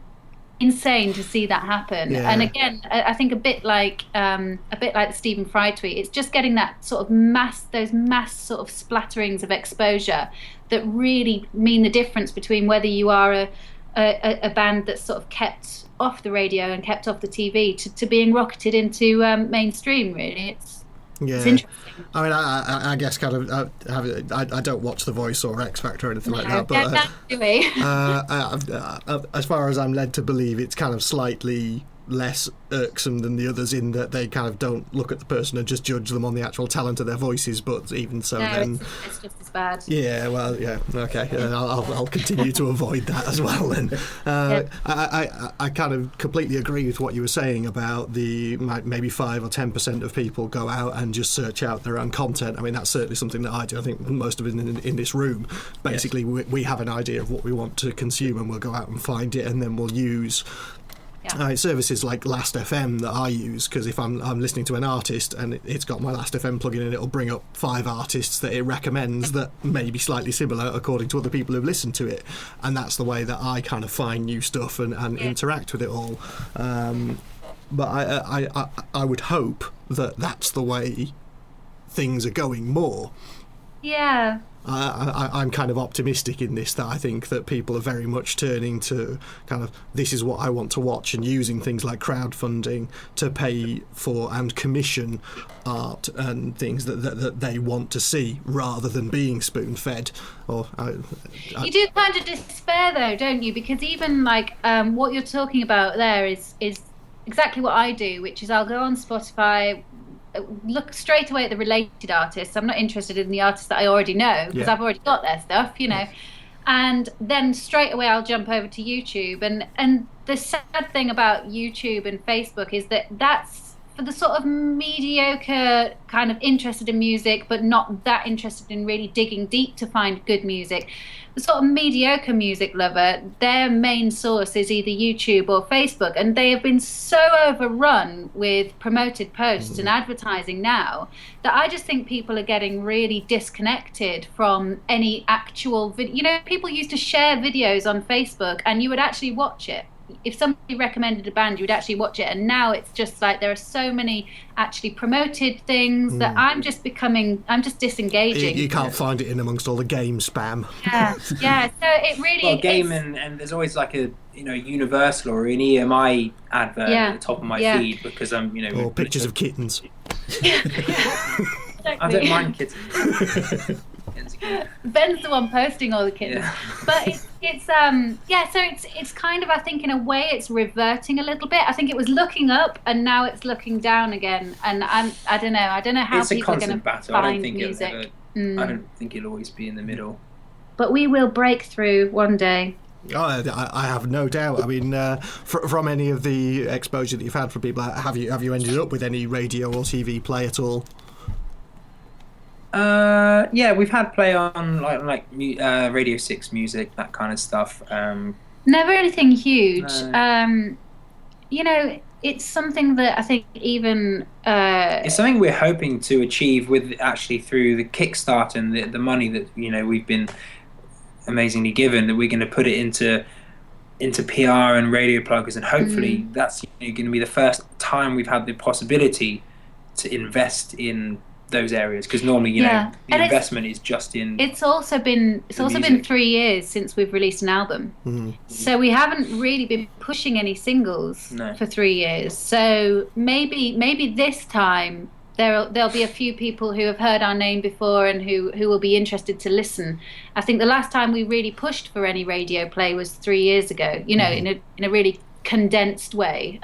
insane to see that happen. Yeah. And again, I think a bit like the Stephen Fry tweet, it's just getting that sort of those mass sort of splatterings of exposure that really mean the difference between whether you are a band that's sort of kept off the radio and kept off the TV to being rocketed into mainstream. Really, it's interesting. I mean, I guess kind of I don't watch The Voice or X Factor or anything like that, but as far as I'm led to believe, it's kind of slightly less irksome than the others in that they kind of don't look at the person and just judge them on the actual talent of their voices. But even so, then it's just as bad. Yeah, well, yeah, okay. I'll continue to avoid that as well. Then I kind of completely agree with what you were saying about the maybe 5 or 10% of people go out and just search out their own content. I mean, that's certainly something that I do. I think most of it in this room, basically, we have an idea of what we want to consume, and we'll go out and find it, and then we'll use services like Last FM that I use, because if I'm listening to an artist and it's got my Last FM plugin, and it'll bring up 5 artists that it recommends that may be slightly similar according to other people who've listened to it, and that's the way that I kind of find new stuff and interact with it all. But I would hope that that's the way things are going more. Yeah. I'm kind of optimistic in this, that I think that people are very much turning to kind of, this is what I want to watch, and using things like crowdfunding to pay for and commission art and things that they want to see, rather than being spoon-fed. You do kind of despair though, don't you? Because even like what you're talking about there is exactly what I do, which is I'll go on Spotify, look straight away at the related artists. I'm not interested in the artists that I already know, because I've already got their stuff, and then straight away I'll jump over to YouTube, and the sad thing about YouTube and Facebook is that that's for the sort of mediocre, kind of interested in music but not that interested in really digging deep to find good music. The sort of mediocre music lover, their main source is either YouTube or Facebook, and they have been so overrun with promoted posts and advertising now that I just think people are getting really disconnected from any actual video. People used to share videos on Facebook and you would actually watch it. If somebody recommended a band, you would actually watch it, and now it's just like there are so many actually promoted things that I'm just disengaging. You can't find it in amongst all the game spam. Yeah. So it really game and there's always like a Universal or an EMI advert at the top of my feed, because I'm or pictures of kittens. Exactly. I don't mind kittens. Ben's the one posting all the kittens, but it's so it's kind of, I think in a way it's reverting a little bit. I think it was looking up and now it's looking down again, and I don't know how it's people a are going to battle. find music. I don't think it'll always be in the middle. But we will break through one day. Oh, I have no doubt. I mean, from any of the exposure that you've had from people, have you ended up with any radio or TV play at all? Yeah, we've had play on like Radio 6 music, that kind of stuff. Never anything huge. No. You know, it's something that I think even it's something we're hoping to achieve with actually through the Kickstarter and the money that we've been amazingly given, that we're going to put it into PR and radio pluggers, and hopefully that's going to be the first time we've had the possibility to invest in those areas, because normally the investment is just in. It's also been 3 years since we've released an album, so we haven't really been pushing any singles for 3 years. So maybe this time there'll be a few people who have heard our name before and who will be interested to listen. I think the last time we really pushed for any radio play was 3 years ago. In a really condensed way.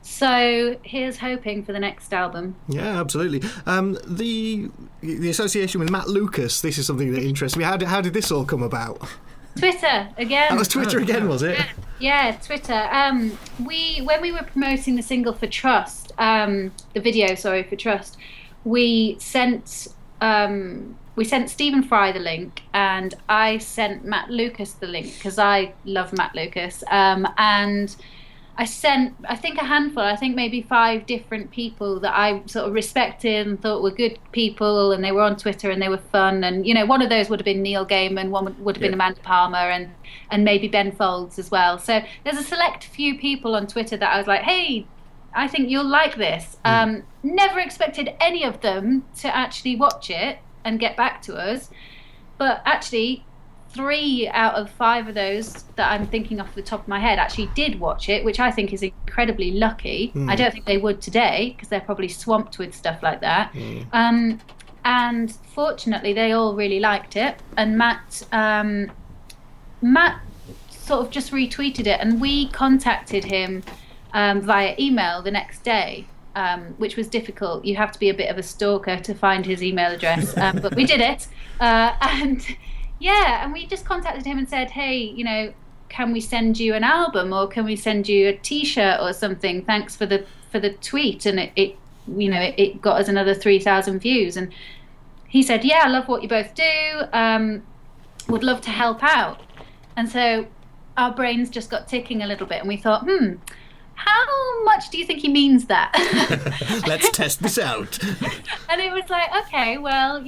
So here's hoping for the next album. Yeah, absolutely. The association with Matt Lucas, this is something that interests me. How did this all come about? Twitter again. That was Twitter again, was it? Yeah, Twitter. When we were promoting the single for Trust, the video, for Trust, we sent Stephen Fry the link, and I sent Matt Lucas the link because I love Matt Lucas, and I sent, I think maybe 5 different people that I sort of respected and thought were good people, and they were on Twitter and they were fun. And, one of those would have been Neil Gaiman, one would have been Amanda Palmer, and maybe Ben Folds as well. So there's a select few people on Twitter that I was like, hey, I think you'll like this. Never expected any of them to actually watch it and get back to us. But actually, 3 out of 5 of those that I'm thinking off the top of my head actually did watch it, which I think is incredibly lucky. I don't think they would today because they're probably swamped with stuff like that. And fortunately, they all really liked it. And Matt sort of just retweeted it, and we contacted him via email the next day, which was difficult. You have to be a bit of a stalker to find his email address, but we did it. And we just contacted him and said, hey, can we send you an album, or can we send you a T-shirt or something? Thanks for the tweet. And it got us another 3,000 views. And he said, yeah, I love what you both do. Would love to help out. And so our brains just got ticking a little bit, and we thought, how much do you think he means that? Let's test this out. And it was like, okay, well,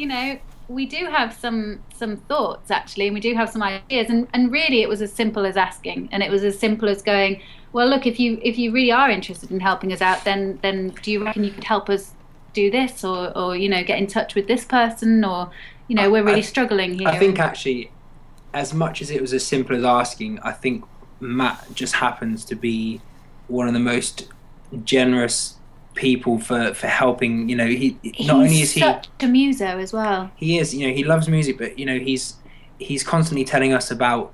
we do have some thoughts actually, and we do have some ideas, and really it was as simple as asking, and it was as simple as going, well, look, if you really are interested in helping us out, then do you reckon you could help us do this, or get in touch with this person, or we're really struggling here. I think actually, as much as it was as simple as asking, I think Matt just happens to be one of the most generous people for helping. He's not only is he such a muso as well. He is, he loves music, but he's constantly telling us about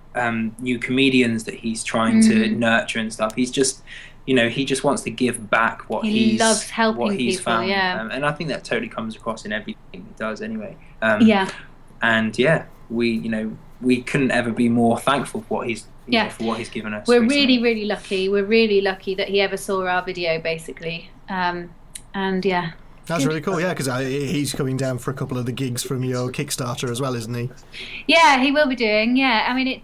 new comedians that he's trying to nurture and stuff. He's just he just wants to give back what he loves helping what he's people, found. And I think that totally comes across in everything he does anyway. And we couldn't ever be more thankful for what he's for what he's given us. We're recently. really, really lucky. We're really lucky that he ever saw our video, basically. That's really cool, yeah, because he's coming down for a couple of the gigs from your Kickstarter as well, isn't he? Yeah, he will be doing. Yeah, I mean,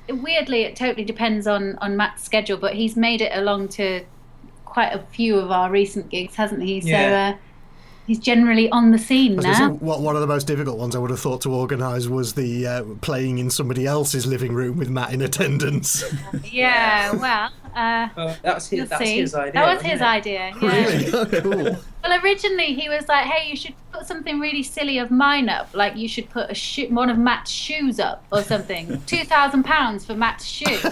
weirdly, it totally depends on Matt's schedule, but he's made it along to quite a few of our recent gigs, hasn't he? So he's generally on the scene now. One of the most difficult ones I would have thought to organise was the playing in somebody else's living room with Matt in attendance. Yeah, well, that was his idea. That was his idea. Yeah. Really? Oh, cool. Well, originally he was like, "Hey, you should put something really silly of mine up. Like you should put one of Matt's shoes up or something. £2,000 for Matt's shoes."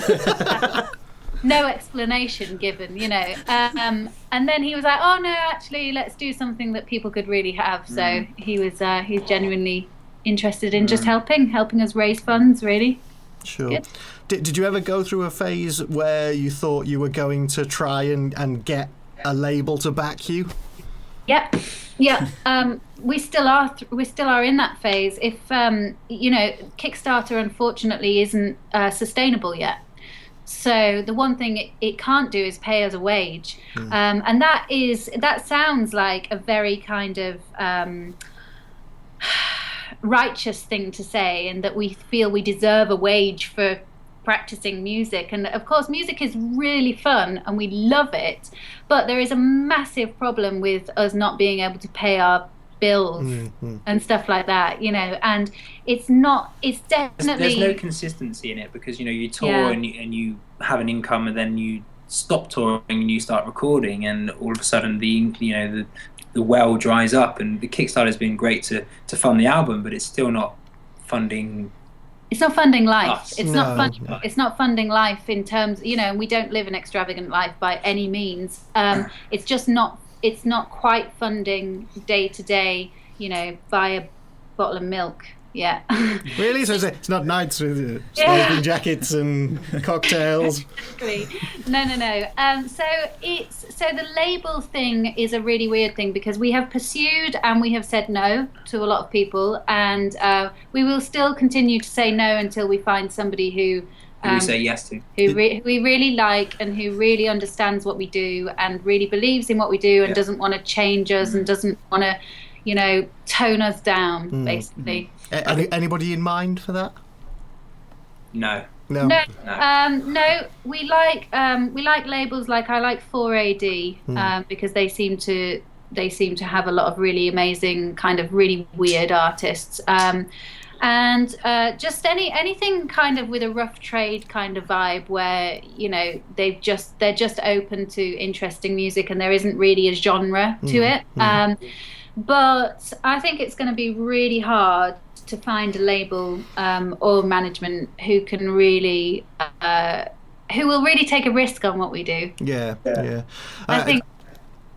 No explanation given, and then he was like, "Oh no, actually, let's do something that people could really have." So he's genuinely interested in just helping us raise funds, really. Sure. Good. Did you ever go through a phase where you thought you were going to try and get a label to back you? Yep. We still are in that phase. If Kickstarter unfortunately isn't sustainable yet. So the one thing it can't do is pay us a wage, and that sounds like a very kind of righteous thing to say, and that we feel we deserve a wage for practicing music. And of course, music is really fun and we love it, but there is a massive problem with us not being able to pay our bills and stuff like that, and it's definitely there's no consistency in it, because you tour and you have an income, and then you stop touring and you start recording, and all of a sudden the well dries up. And the Kickstarter has been great to fund the album, but it's still not funding. It's not funding life. Us. It's not funding life in terms, we don't live an extravagant life by any means. It's just not. It's not quite funding day to day, buy a bottle of milk. Yeah. Really? So it's not nights with smoking jackets and cocktails. Exactly. No. So the label thing is a really weird thing, because we have pursued and we have said no to a lot of people, and we will still continue to say no until we find somebody who we say yes to, who we really like, and who really understands what we do and really believes in what we do, and doesn't want to change us and doesn't want to tone us down, basically. Anybody in mind for that? No. No. We like labels like, I like 4AD because they seem to have a lot of really amazing, kind of really weird artists. And just anything kind of with a rough trade kind of vibe, where they're just open to interesting music, and there isn't really a genre to it. But I think it's going to be really hard to find a label or management who can really who will really take a risk on what we do. Yeah. I think.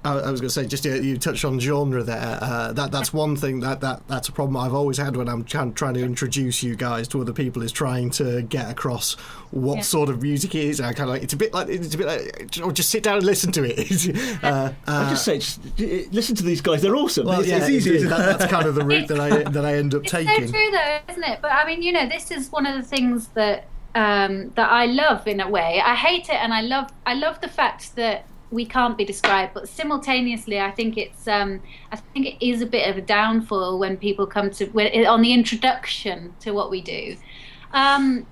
I was going to say, just you touched on genre there. That's one thing that's a problem I've always had when I'm trying to introduce you guys to other people, is trying to get across what sort of music it is. I kind of like it's a bit like just sit down and listen to it. I just say, just listen to these guys. They're awesome. Well, it's easy. That's kind of the route that I end up taking. It's so true, though, isn't it? But I mean, this is one of the things that I love in a way. I hate it, and I love the fact that we can't be described, but simultaneously I think it is a bit of a downfall when people come to on the introduction to what we do. But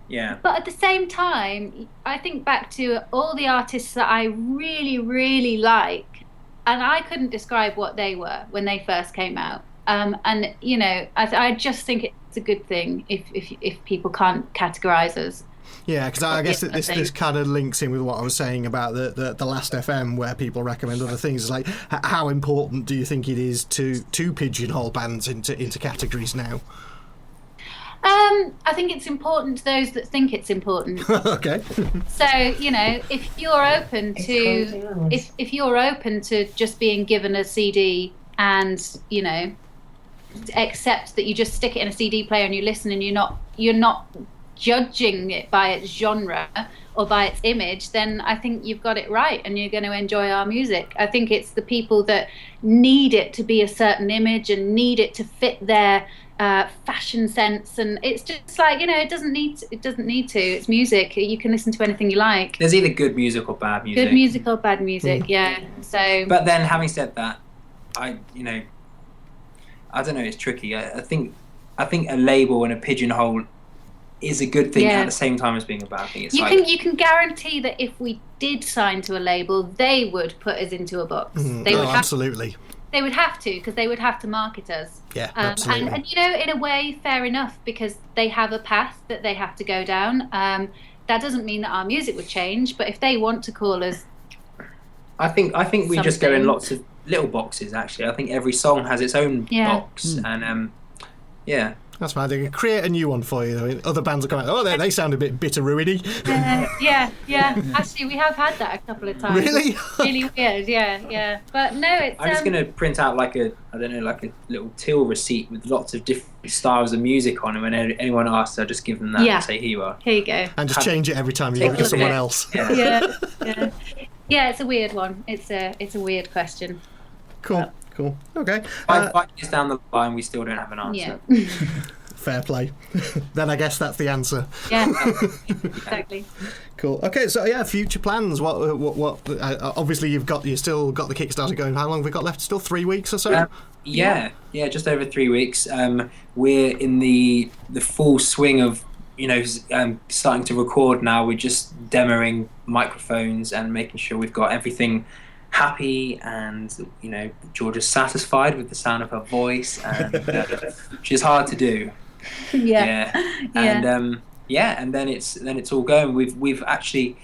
at the same time, I think back to all the artists that I really, really like, and I couldn't describe what they were when they first came out. I just think it's a good thing if people can't categorize us. Yeah, because I guess that this kind of links in with what I was saying about the last FM, where people recommend other things. It's like, how important do you think it is to pigeonhole bands into categories now? I think it's important to those that think it's important. Okay. So if you're open to if you're open to just being given a CD and accept that you just stick it in a CD player and you listen, and you're not judging it by its genre or by its image, then I think you've got it right, and you're going to enjoy our music. I think it's the people that need it to be a certain image and need it to fit their fashion sense, and it's just like it doesn't need to. It's music. You can listen to anything you like. There's either good music or bad music. Good music or bad music, yeah. So. But then, having said that, I don't know. It's tricky. I think a label and a pigeonhole is a good thing at the same time as being a bad thing. You can guarantee that if we did sign to a label, they would put us into a box. They would absolutely. They would have to, because they would have to market us. Yeah, absolutely. And in a way, fair enough, because they have a path that they have to go down. That doesn't mean that our music would change, but if they want to call us, I think we just go in lots of little boxes. Actually, I think every song has its own box, and That's fine. They can create a new one for you, though. Other bands will come out, they sound a bit bitteroony. Yeah. Actually, we have had that a couple of times. Really? Really weird, yeah. But no, it's... I'm just going to print out like a little till receipt with lots of different styles of music on, and when anyone asks, I'll just give them that and say, here you are. Here you go. And just change it every time you give it to someone else. Yeah, it's a weird one. It's a weird question. Cool. Okay. 5 years down the line, we still don't have an answer. Yeah. Fair play. Then I guess that's the answer. Yeah. Exactly. Cool. Okay, so yeah, future plans. What? Obviously, you still got the Kickstarter going. How long have we got left? Still 3 weeks or so. Yeah, just over 3 weeks. We're in the full swing of starting to record now. We're just demoing microphones and making sure we've got everything happy, and Georgia's satisfied with the sound of her voice, and which is hard to do. Yeah. And and then it's all going. We've actually,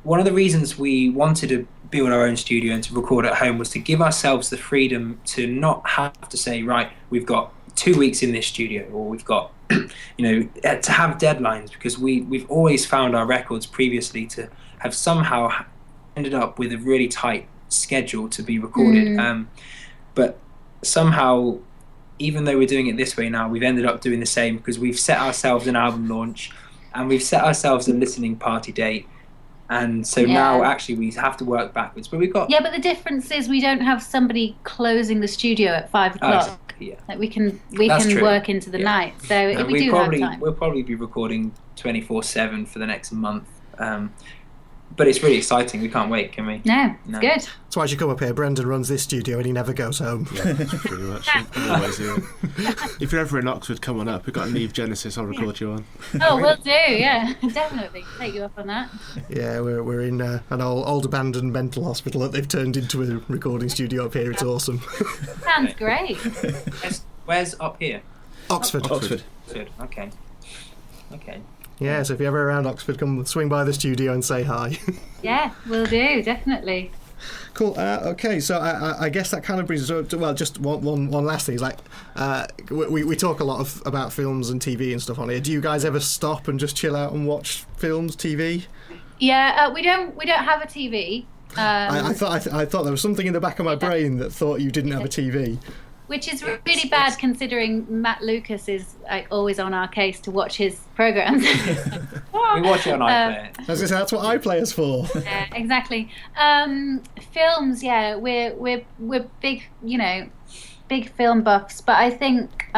one of the reasons we wanted to build our own studio and to record at home was to give ourselves the freedom to not have to say, right, we've got 2 weeks in this studio, or we've got to have deadlines, because we've always found our records previously to have somehow ended up with a really tight schedule to be recorded. But somehow, even though we're doing it this way now, we've ended up doing the same, because we've set ourselves an album launch and we've set ourselves a listening party date, and so now actually we have to work backwards. But we've got but the difference is we don't have somebody closing the studio at 5 o'clock. Like we can work into the night, so we do have time. We'll probably be recording 24/7 for the next month. But it's really exciting. We can't wait, can we? No, it's good. That's why you come up here. Brendan runs this studio and he never goes home. Yeah, pretty much. Always here. If you're ever in Oxford, come on up. We've got a Neve Genesis I'll record you on. Oh, we'll do, yeah. Definitely. Take you up on that. Yeah, we're in an old abandoned mental hospital that they've turned into a recording studio up here. It's awesome. Sounds great. Where's up here? Oxford. Okay. Yeah, so if you're ever around Oxford, come swing by the studio and say hi. Yeah, we'll do, definitely. Cool. Okay, so I guess that kind of brings us to, well, just one last thing. Like, we talk a lot about films and TV and stuff on here. Do you guys ever stop and just chill out and watch films, TV? Yeah, we don't have a TV. I thought there was something in the back of my brain that thought you didn't have a TV. Which is really bad, considering Matt Lucas is always on our case to watch his programmes. We watch it on iPlayer. I was going to say, that's what iPlayer's for. Yeah, exactly. Films, yeah, we're big, big film buffs. But I think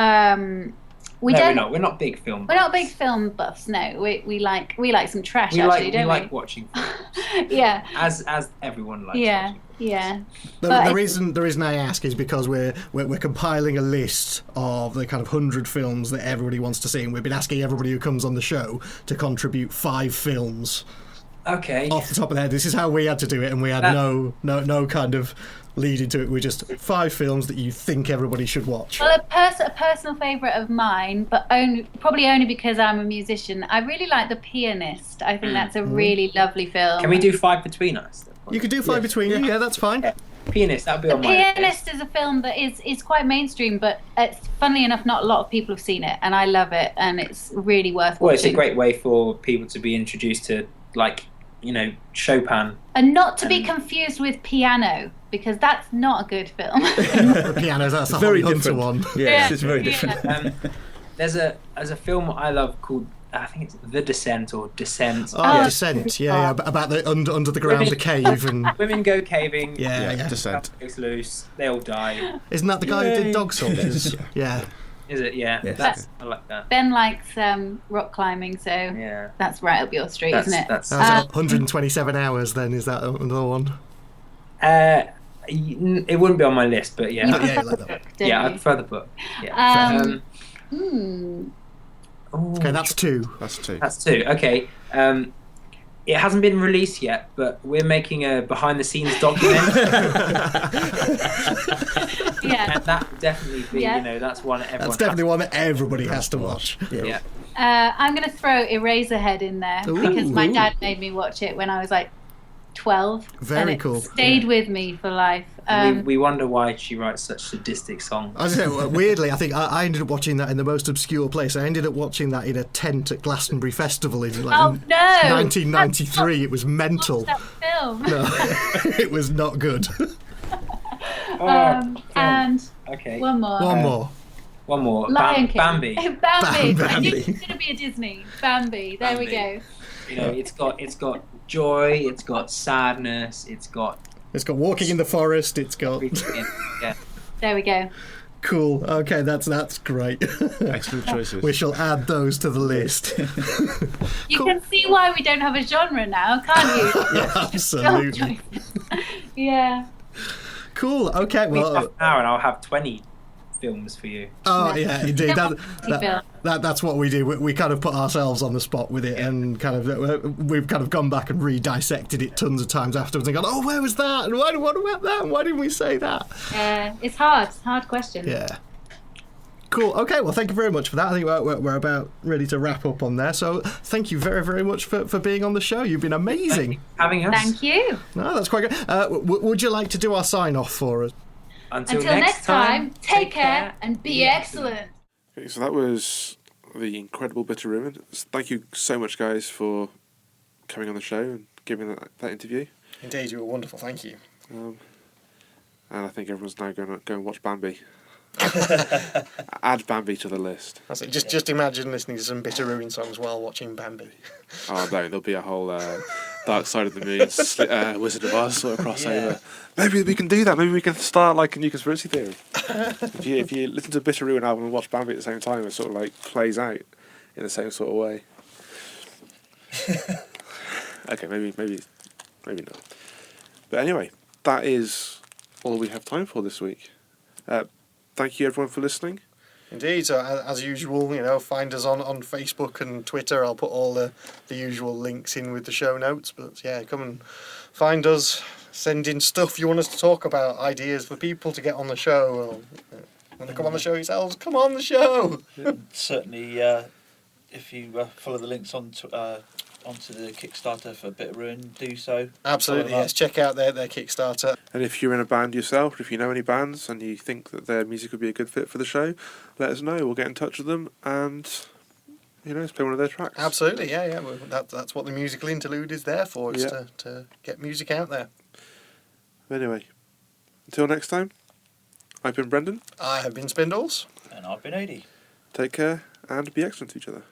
we're not big film buffs. We're not big film buffs. No, we like some trash. Don't we? We like watching films. Yeah. As everyone likes watching films. Yeah. The reason I ask is because we're compiling a list of the kind of 100 films that everybody wants to see, and we've been asking everybody who comes on the show to contribute 5 films. Okay. Off the top of their head, this is how we had to do it, and we had no kind of lead into it. We're just 5 films that you think everybody should watch. Well, a personal favourite of mine, but probably only because I'm a musician, I really like The Pianist. I think that's a really lovely film. Can we do 5 between us? You could do 5 between you. Yeah, that's fine. Yeah. Pianist, that would be on my list. The Pianist is a film that is quite mainstream, but it's funnily enough, not a lot of people have seen it, and I love it, and it's really worth watching. Well, it's a great way for people to be introduced to, Chopin. And not to be confused with Piano, because that's not a good film. Piano, that's a very Holly different one. Yeah, it's very different. There's a film I love called, I think it's The Descent or Descent. Oh, Descent, yeah, about the under the ground, the cave, and women go caving. Yeah. Descent. Goes loose. They all die. Isn't that the guy who did Dog Soldiers? Yeah. Is it? Yeah. Yes. I like that. Ben likes rock climbing, so that's right up your street, isn't it? That's 127 hours. Then is that another one? It wouldn't be on my list, but yeah. You like that one. Yeah, I prefer the book. Yeah. Okay, that's 2. That's 2. That's 2. Okay. It hasn't been released yet, but we're making a behind-the-scenes document. Yeah. And that would definitely be, that's one everyone. That's definitely one that everybody has to watch. Yeah. I'm going to throw Eraserhead in there because my dad made me watch it when I was 12. Very and cool. It stayed with me for life. We wonder why she writes such sadistic songs. I was saying, weirdly, I think I ended up watching that in the most obscure place. I ended up watching that in a tent at Glastonbury Festival in 1993. It was mental. That film. No, it was not good. And okay. One more. Lion King. Bambi. Bambi. I knew it was going to be a Disney. Bambi. There we go. It's got joy. It's got sadness. It's got It's got walking in the forest. It's got Yeah. There we go. cool. Okay, that's great. Excellent choices. We shall add those to the list. You Cool. can see why we don't have a genre now, can't you? Yeah, absolutely. Yeah. Cool. Okay. Half Well. an hour and I'll have 20 films for you. Oh yeah, indeed. Bill. That's what we do. We kind of put ourselves on the spot with it, and kind of we've kind of gone back and re-dissected it tons of times afterwards, and gone, oh, where was that? And what about that? And why didn't we say that? It's hard. It's a hard question. Yeah. Cool. Okay. Well, thank you very much for that. I think we're about ready to wrap up on there. So thank you very, very much for being on the show. You've been amazing. Having us. Thank you. No, that's quite good. Would you like to do our sign off for us? Until next time, take care and be excellent. Okay, so that was the incredible Bitter Ruin. Thank you so much, guys, for coming on the show and giving that interview. Indeed, you were wonderful. Thank you. And I think everyone's now going to go and watch Bambi. Add Bambi to the list. That's it. Just imagine listening to some Bitter Ruin songs while watching Bambi. Oh no, there'll be a whole Dark Side of the Moon, Wizard of Oz sort of crossover. Maybe we can do that. Maybe we can start like a new conspiracy theory. if you listen to a Bitter Ruin album and watch Bambi at the same time, it sort of like plays out in the same sort of way. Okay, maybe not. But anyway, that is all we have time for this week. Thank you everyone for listening. Indeed. So as usual, find us on Facebook and Twitter. I'll put all the usual links in with the show notes. But yeah, come and find us. Send in stuff you want us to talk about, ideas for people to get on the show. Or, want to come on the show yourselves? Come on the show. Certainly, if you follow the links onto the Kickstarter for Bitter Ruin, do so. Absolutely, yes. Check out their Kickstarter. And if you're in a band yourself, if you know any bands and you think that their music would be a good fit for the show, let us know. We'll get in touch with them and let's play one of their tracks. Absolutely, yeah. Well, that's what the musical interlude is there for, is to get music out there. Anyway, until next time, I've been Brendan. I have been Spindles. And I've been Ady. Take care and be excellent to each other.